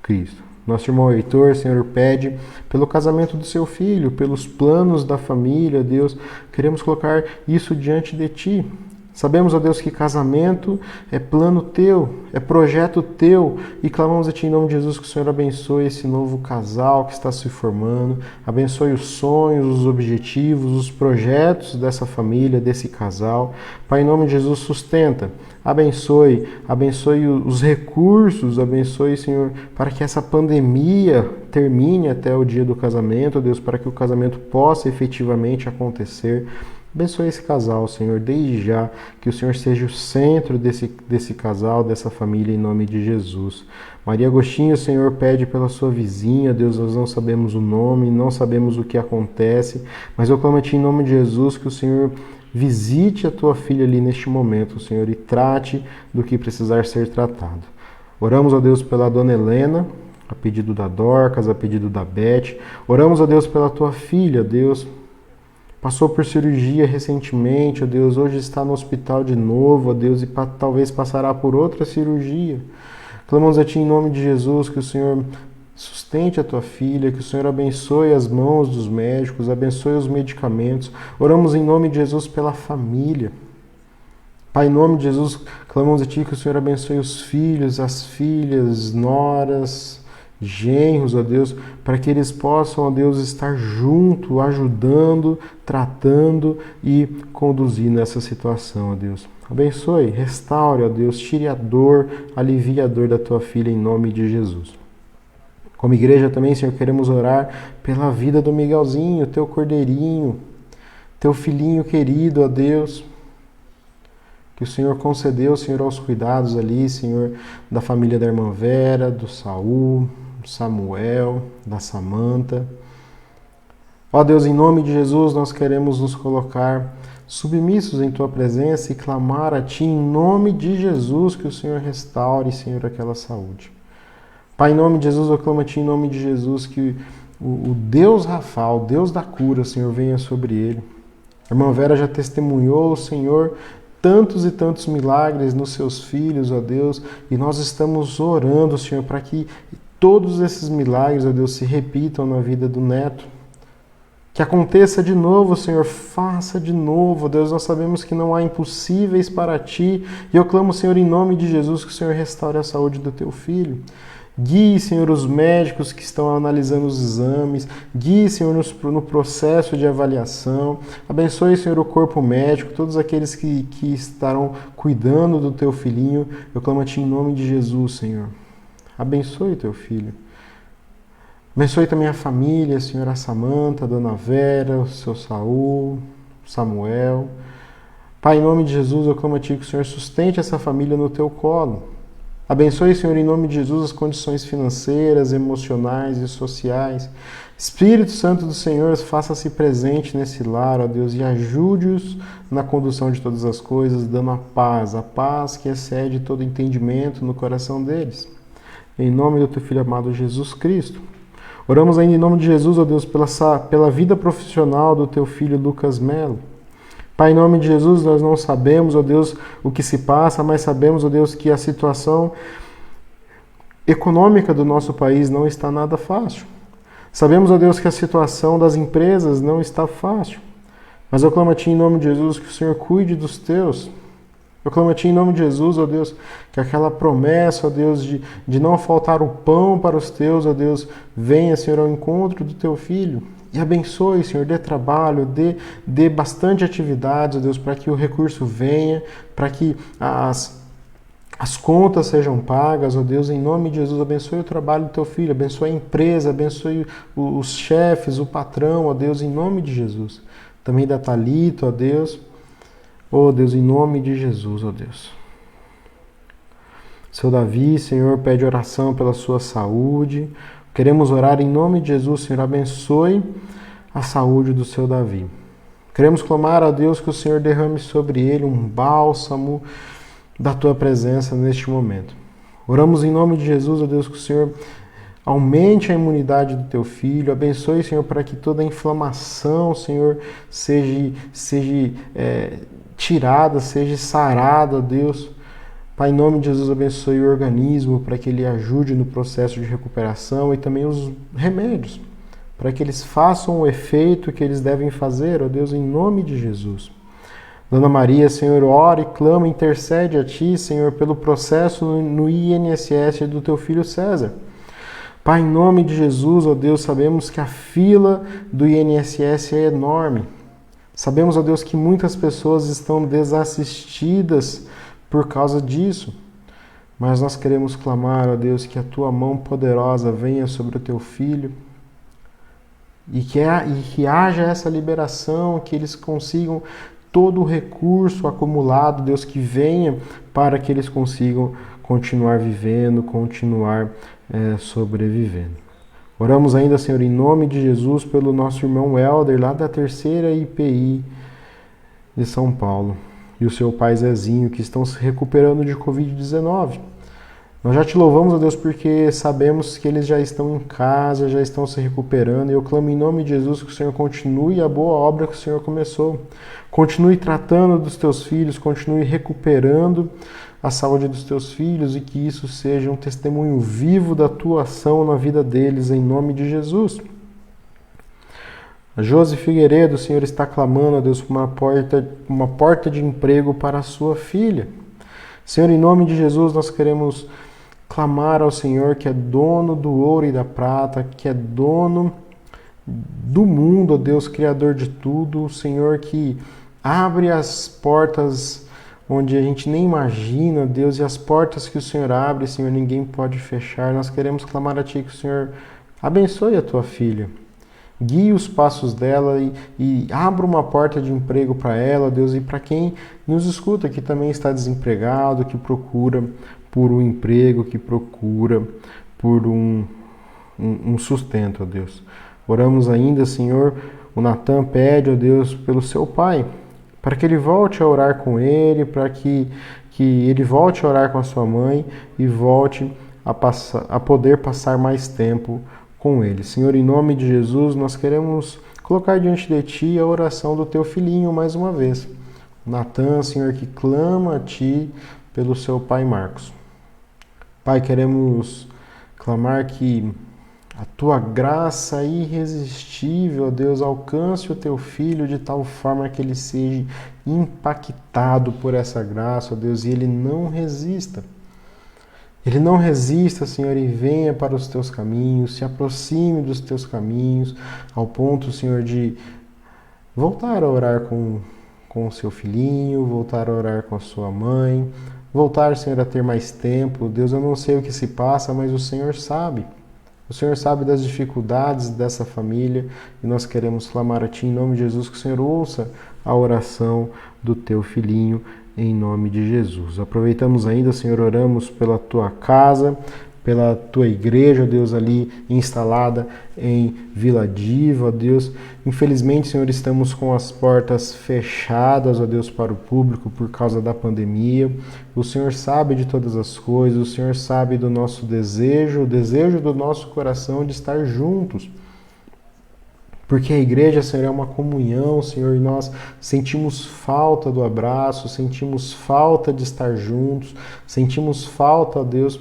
Cristo. Nosso irmão Heitor, Senhor, pede pelo casamento do seu filho, pelos planos da família, Deus. Queremos colocar isso diante de Ti. Sabemos, ó Deus, que casamento é plano Teu, é projeto Teu, e clamamos a Ti em nome de Jesus que o Senhor abençoe esse novo casal que está se formando, abençoe os sonhos, os objetivos, os projetos dessa família, desse casal. Pai, em nome de Jesus, sustenta, abençoe os recursos, abençoe, Senhor, para que essa pandemia termine até o dia do casamento, ó Deus, para que o casamento possa efetivamente acontecer. Abençoe esse casal, Senhor, desde já, que o Senhor seja o centro desse casal, dessa família, em nome de Jesus. Maria Agostinho, Senhor, pede pela sua vizinha, Deus, nós não sabemos o nome, não sabemos o que acontece, mas eu clamo a Ti em nome de Jesus que o Senhor visite a Tua filha ali neste momento, Senhor, e trate do que precisar ser tratado. Oramos, ó Deus, pela Dona Helena, a pedido da Dorcas, a pedido da Beth. Oramos, ó Deus, pela Tua filha, Deus. Passou por cirurgia recentemente, ó Deus, hoje está no hospital de novo, ó Deus, e talvez passará por outra cirurgia. Clamamos a Ti em nome de Jesus que o Senhor Sustente a tua filha, que o Senhor abençoe as mãos dos médicos, abençoe os medicamentos. Oramos em nome de Jesus pela família. Pai, em nome de Jesus, clamamos a Ti que o Senhor abençoe os filhos, as filhas, noras, genros, ó Deus, para que eles possam, ó Deus, estar junto, ajudando, tratando e conduzindo essa situação, ó Deus. Abençoe, restaure, ó Deus, tire a dor, alivie a dor da Tua filha em nome de Jesus. Como igreja também, Senhor, queremos orar pela vida do Miguelzinho, Teu cordeirinho, Teu filhinho querido, ó Deus, que o Senhor concedeu, Senhor, aos cuidados ali, Senhor, da família da irmã Vera, do Saul, do Samuel, da Samanta. Ó Deus, em nome de Jesus, nós queremos nos colocar submissos em Tua presença e clamar a Ti, em nome de Jesus, que o Senhor restaure, Senhor, aquela saúde. Pai, em nome de Jesus, eu clamo a Ti, em nome de Jesus, que o Deus Rafa, o Deus da cura, Senhor, venha sobre ele. A irmã Vera já testemunhou, Senhor, tantos e tantos milagres nos seus filhos, ó Deus, e nós estamos orando, Senhor, para que todos esses milagres, ó Deus, se repitam na vida do neto. Que aconteça de novo, Senhor, faça de novo, ó Deus, nós sabemos que não há impossíveis para Ti, e eu clamo, Senhor, em nome de Jesus, que o Senhor restaure a saúde do Teu filho. Guie, Senhor, os médicos que estão analisando os exames. Guie, Senhor, no processo de avaliação. Abençoe, Senhor, o corpo médico, todos aqueles que estarão cuidando do Teu filhinho. Eu clamo a Ti em nome de Jesus, Senhor. Abençoe Teu filho. Abençoe também a família, Senhor, a Samanta, a Dona Vera, o seu Saul, o Samuel. Pai, em nome de Jesus, eu clamo a Ti que o Senhor sustente essa família no Teu colo. Abençoe, Senhor, em nome de Jesus, as condições financeiras, emocionais e sociais. Espírito Santo do Senhor, faça-se presente nesse lar, ó Deus, e ajude-os na condução de todas as coisas, dando a paz que excede todo entendimento no coração deles. Em nome do Teu Filho amado Jesus Cristo. Oramos ainda em nome de Jesus, ó Deus, pela vida profissional do Teu Filho Lucas Melo. Pai, em nome de Jesus, nós não sabemos, ó Deus, o que se passa, mas sabemos, ó Deus, que a situação econômica do nosso país não está nada fácil. Sabemos, ó Deus, que a situação das empresas não está fácil. Mas eu clamo a Ti em nome de Jesus que o Senhor cuide dos Teus. Eu clamo a Ti em nome de Jesus, ó Deus, que aquela promessa, ó Deus, de não faltar o pão para os Teus, ó Deus, venha, Senhor, ao encontro do Teu Filho. E abençoe, Senhor, dê trabalho, dê bastante atividades, ó Deus, para que o recurso venha, para que as contas sejam pagas, ó Deus, em nome de Jesus, abençoe o trabalho do Teu Filho, abençoe a empresa, abençoe os chefes, o patrão, ó Deus, em nome de Jesus. Também da Thalita, ó Deus, ó Deus, em nome de Jesus, ó Deus. Seu Davi, Senhor, pede oração pela sua saúde. Queremos orar em nome de Jesus, Senhor, abençoe a saúde do seu Davi. Queremos clamar a Deus que o Senhor derrame sobre ele um bálsamo da Tua presença neste momento. Oramos em nome de Jesus, ó Deus, que o Senhor aumente a imunidade do Teu Filho, abençoe, Senhor, para que toda a inflamação, Senhor, seja tirada, seja sarada, ó Deus. Pai, em nome de Jesus, abençoe o organismo para que ele ajude no processo de recuperação e também os remédios, para que eles façam o efeito que eles devem fazer, ó Deus, em nome de Jesus. Dona Maria, Senhor, ora e clama, intercede a Ti, Senhor, pelo processo no INSS do Teu filho César. Pai, em nome de Jesus, ó Deus, sabemos que a fila do INSS é enorme. Sabemos, ó Deus, que muitas pessoas estão desassistidas por causa disso. Mas nós queremos clamar, ó Deus, que a Tua mão poderosa venha sobre o Teu Filho e que haja essa liberação, que eles consigam todo o recurso acumulado, Deus, que venha para que eles consigam continuar vivendo, continuar sobrevivendo. Oramos ainda, Senhor, em nome de Jesus, pelo nosso irmão Helder, lá da 3ª IPI de São Paulo, e o seu pai Zezinho, que estão se recuperando de Covid-19. Nós já te louvamos, ó Deus, porque sabemos que eles já estão em casa, já estão se recuperando. E eu clamo em nome de Jesus que o Senhor continue a boa obra que o Senhor começou. Continue tratando dos teus filhos, continue recuperando a saúde dos teus filhos e que isso seja um testemunho vivo da tua ação na vida deles, em nome de Jesus. A Josi Figueiredo, o Senhor está clamando, ó Deus, por uma porta de emprego para a sua filha. Senhor, em nome de Jesus, nós queremos clamar ao Senhor que é dono do ouro e da prata, que é dono do mundo, ó Deus, Criador de tudo, o Senhor que abre as portas onde a gente nem imagina, Deus, e as portas que o Senhor abre, Senhor, ninguém pode fechar. Nós queremos clamar a Ti que o Senhor abençoe a Tua filha. Guie os passos dela e abra uma porta de emprego para ela, Deus, e para quem nos escuta, que também está desempregado, que procura por um emprego, que procura por um sustento, ó Deus. Oramos ainda, Senhor, o Natan pede, ó Deus, pelo seu pai, para que ele volte a orar com ele, para que ele volte a orar com a sua mãe e volte a poder passar mais tempo com ele. Senhor, em nome de Jesus, nós queremos colocar diante de Ti a oração do Teu filhinho mais uma vez. Natan, Senhor, que clama a Ti pelo seu pai Marcos. Pai, queremos clamar que a Tua graça irresistível, ó Deus, alcance o Teu filho de tal forma que ele seja impactado por essa graça, ó Deus, e ele não resista. Ele não resista, Senhor, e venha para os Teus caminhos, se aproxime dos Teus caminhos, ao ponto, Senhor, de voltar a orar com o seu filhinho, voltar a orar com a sua mãe, voltar, Senhor, a ter mais tempo. Deus, eu não sei o que se passa, mas o Senhor sabe. O Senhor sabe das dificuldades dessa família e nós queremos clamar a Ti em nome de Jesus, que o Senhor ouça a oração do Teu filhinho, em nome de Jesus. Aproveitamos ainda, Senhor, oramos pela Tua casa, pela Tua igreja, Deus, ali instalada em Vila Diva, Deus. Infelizmente, Senhor, estamos com as portas fechadas, ó Deus, para o público por causa da pandemia. O Senhor sabe de todas as coisas, o Senhor sabe do nosso desejo, o desejo do nosso coração de estar juntos. Porque a igreja, Senhor, é uma comunhão, Senhor, e nós sentimos falta do abraço, sentimos falta de estar juntos, sentimos falta, ó Deus,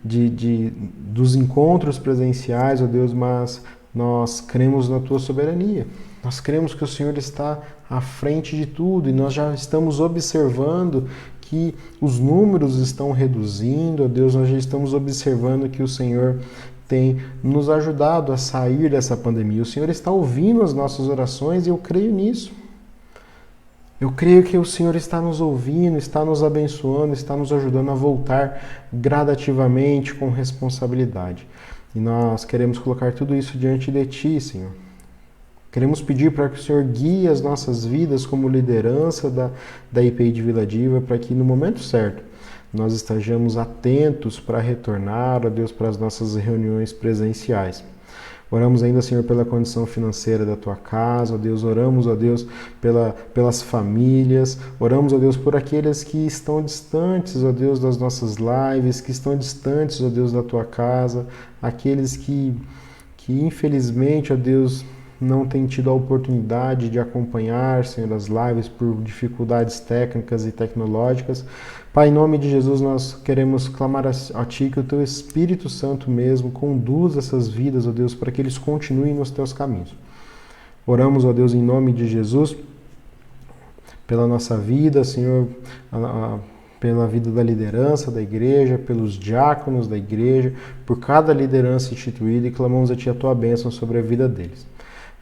dos encontros presenciais, ó Deus, mas nós cremos na Tua soberania. Nós cremos que o Senhor está à frente de tudo e nós já estamos observando que os números estão reduzindo, ó Deus, nós já estamos observando que o Senhor tem nos ajudado a sair dessa pandemia. O Senhor está ouvindo as nossas orações e eu creio nisso. Eu creio que o Senhor está nos ouvindo, está nos abençoando, está nos ajudando a voltar gradativamente com responsabilidade. E nós queremos colocar tudo isso diante de Ti, Senhor. Queremos pedir para que o Senhor guie as nossas vidas como liderança da IPI de Vila Diva, para que no momento certo nós estejamos atentos para retornar, ó Deus, para as nossas reuniões presenciais. Oramos ainda, Senhor, pela condição financeira da Tua casa, ó Deus. Oramos, ó Deus, pelas famílias. Oramos, ó Deus, por aqueles que estão distantes, ó Deus, das nossas lives, que estão distantes, ó Deus, da Tua casa. Aqueles que infelizmente, ó Deus, não têm tido a oportunidade de acompanhar, Senhor, as lives por dificuldades técnicas e tecnológicas. Pai, em nome de Jesus, nós queremos clamar a Ti que o Teu Espírito Santo mesmo conduza essas vidas, ó Deus, para que eles continuem nos Teus caminhos. Oramos, ó Deus, em nome de Jesus, pela nossa vida, Senhor, pela vida da liderança da igreja, pelos diáconos da igreja, por cada liderança instituída e clamamos a Ti a Tua bênção sobre a vida deles.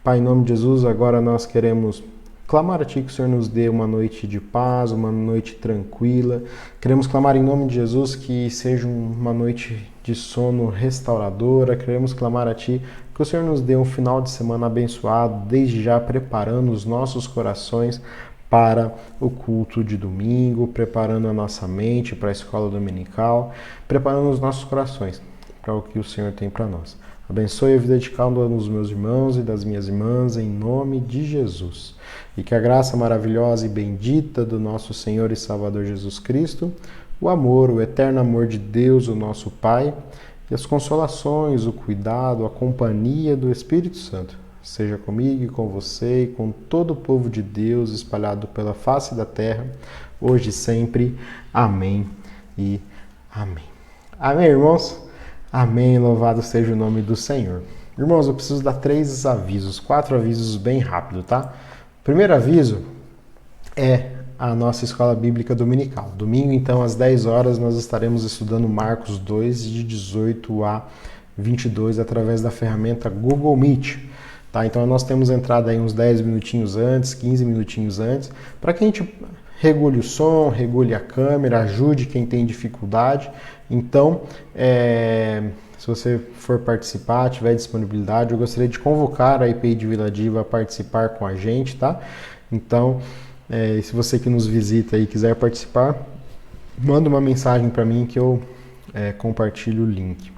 Pai, em nome de Jesus, agora nós queremos clamar a Ti que o Senhor nos dê uma noite de paz, uma noite tranquila. Queremos clamar em nome de Jesus que seja uma noite de sono restauradora. Queremos clamar a Ti que o Senhor nos dê um final de semana abençoado, desde já preparando os nossos corações para o culto de domingo, preparando a nossa mente para a escola dominical, preparando os nossos corações para o que o Senhor tem para nós. Abençoe a vida de cada um dos meus irmãos e das minhas irmãs, em nome de Jesus. E que a graça maravilhosa e bendita do nosso Senhor e Salvador Jesus Cristo, o amor, o eterno amor de Deus, o nosso Pai, e as consolações, o cuidado, a companhia do Espírito Santo, seja comigo e com você e com todo o povo de Deus espalhado pela face da terra, hoje e sempre. Amém e amém. Amém, irmãos? Amém, louvado seja o nome do Senhor. Irmãos, eu preciso dar 3 avisos, 4 avisos bem rápido, tá? O primeiro aviso é a nossa escola bíblica dominical. Domingo, então, às 10 horas, nós estaremos estudando Marcos 2, de 18 a 22, através da ferramenta Google Meet. Tá? Então, nós temos entrado aí uns 10 minutinhos antes, 15 minutinhos antes, para que a gente regule o som, regule a câmera, ajude quem tem dificuldade. Então, se você for participar, tiver disponibilidade, eu gostaria de convocar a IPI de Vila Diva a participar com a gente, tá? Então, se você que nos visita e quiser participar, manda uma mensagem para mim que eu compartilho o link.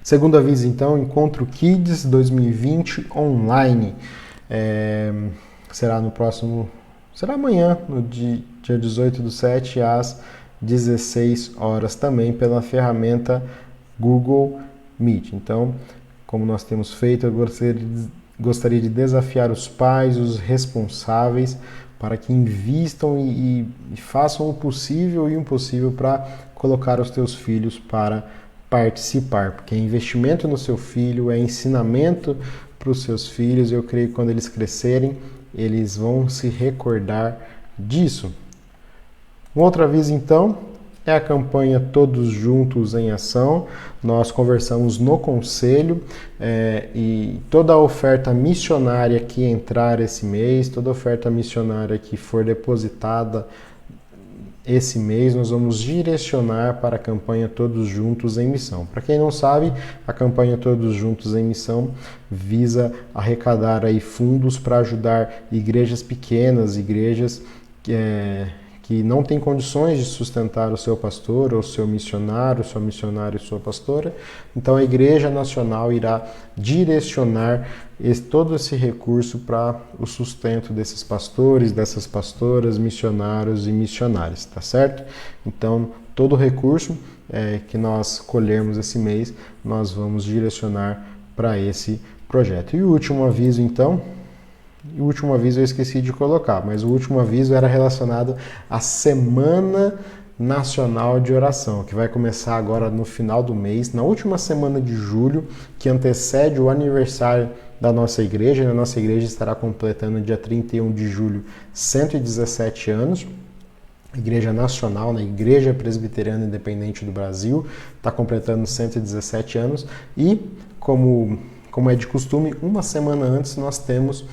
Segundo aviso, então, Encontro Kids 2020 online. Será amanhã, no dia 18/7, às 16 horas, também pela ferramenta Google Meet. Então, como nós temos feito, eu gostaria de desafiar os pais, os responsáveis, para que invistam e façam o possível e o impossível para colocar os teus filhos para participar, porque é investimento no seu filho, é ensinamento para os seus filhos. Eu creio que quando eles crescerem, eles vão se recordar disso. Um outro aviso, então, é a campanha Todos Juntos em Ação. Nós conversamos no conselho e toda a oferta missionária que entrar esse mês, toda a oferta missionária que for depositada esse mês, nós vamos direcionar para a campanha Todos Juntos em Missão. Para quem não sabe, a campanha Todos Juntos em Missão visa arrecadar aí fundos para ajudar igrejas pequenas, igrejas que não têm condições de sustentar o seu pastor, ou seu missionário, sua missionária e sua pastora. Então a Igreja Nacional irá direcionar todo esse recurso para o sustento desses pastores, dessas pastoras, missionários e missionárias, tá certo? Então todo o recurso que nós colhermos esse mês, nós vamos direcionar para esse projeto. E o último aviso, então, eu esqueci de colocar, mas o último aviso era relacionado à Semana Nacional de Oração, que vai começar agora no final do mês, na última semana de julho, que antecede o aniversário da nossa igreja. A nossa igreja estará completando dia 31 de julho 117 anos. Igreja Nacional, na Igreja Presbiteriana Independente do Brasil, está completando 117 anos e, como é de costume, uma semana antes nós temos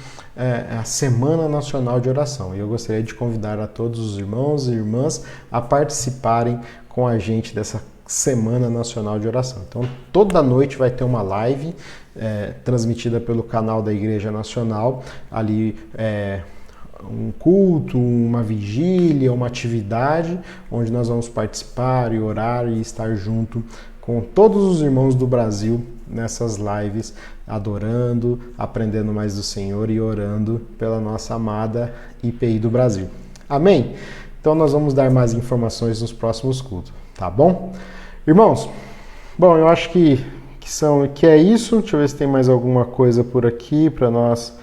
a Semana Nacional de Oração. E eu gostaria de convidar a todos os irmãos e irmãs a participarem com a gente dessa Semana Nacional de Oração. Então, toda noite vai ter uma live transmitida pelo canal da Igreja Nacional, ali um culto, uma vigília, uma atividade, onde nós vamos participar e orar e estar junto com todos os irmãos do Brasil nessas lives, adorando, aprendendo mais do Senhor e orando pela nossa amada IPI do Brasil. Amém? Então nós vamos dar mais informações nos próximos cultos, tá bom? Irmãos, bom, eu acho que é isso. Deixa eu ver se tem mais alguma coisa por aqui para nós.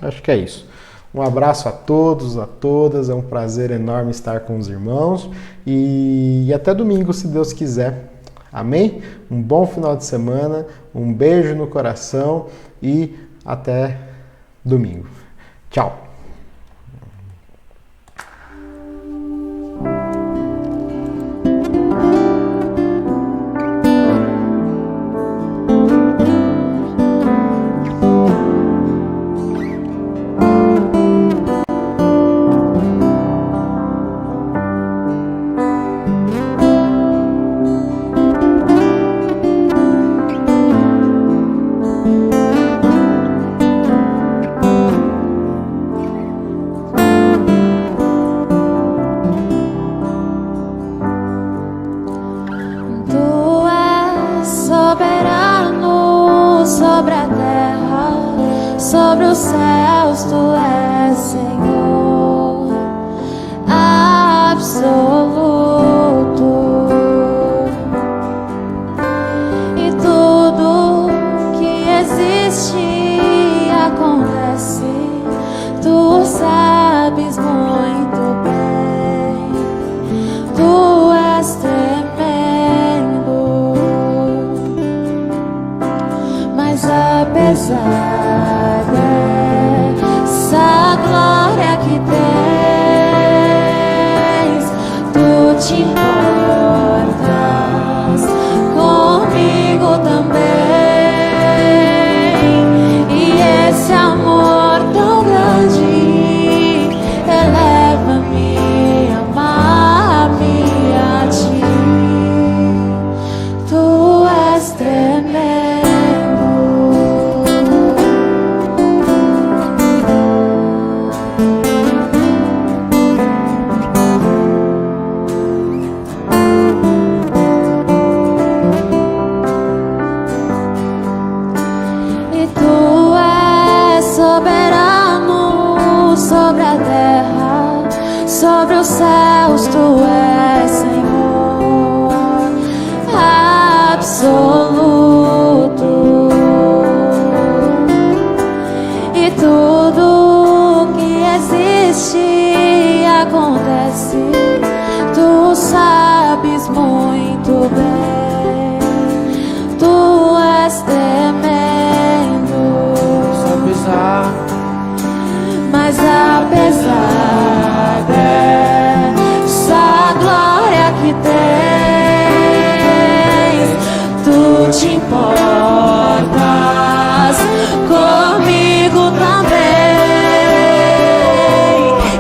Acho que é isso. Um abraço a todos, a todas. É um prazer enorme estar com os irmãos. E até domingo, se Deus quiser. Amém? Um bom final de semana. Um beijo no coração. E até domingo. Tchau. sobre os céus tu és Senhor absoluto, e tudo que existe acontece, tu sabes muito bem, tu és tremendo, mas apesar dessa glória que tens, tu te importas comigo também, e esse amor tão grande eleva-me, amar-me a ti, tu és tremendo. E tu és soberano sobre a terra, sobre os céus tu és Senhor absoluto, e tudo que existe acontece, tu sabes muito bem, tu és tremendo, mas apesar dessa glória que tens, tu te importas comigo também,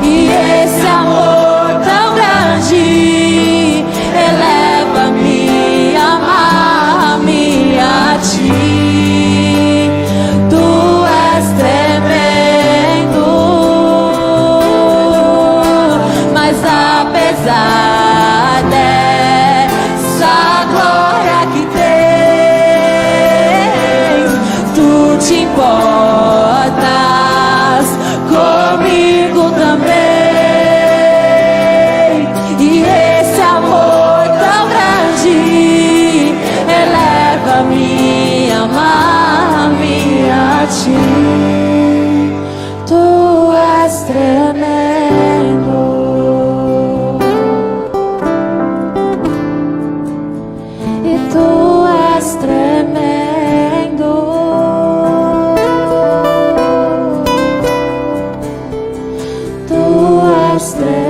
e esse amor tão grande eleva-me, amar-me a ti, tu és tremendo, mas apesar dessa glória que tens, tu te importas comigo também, e esse amor tão grande eleva-me, amar-me a ti, tu és tremendo, e tu és tremendo, tu és tremendo.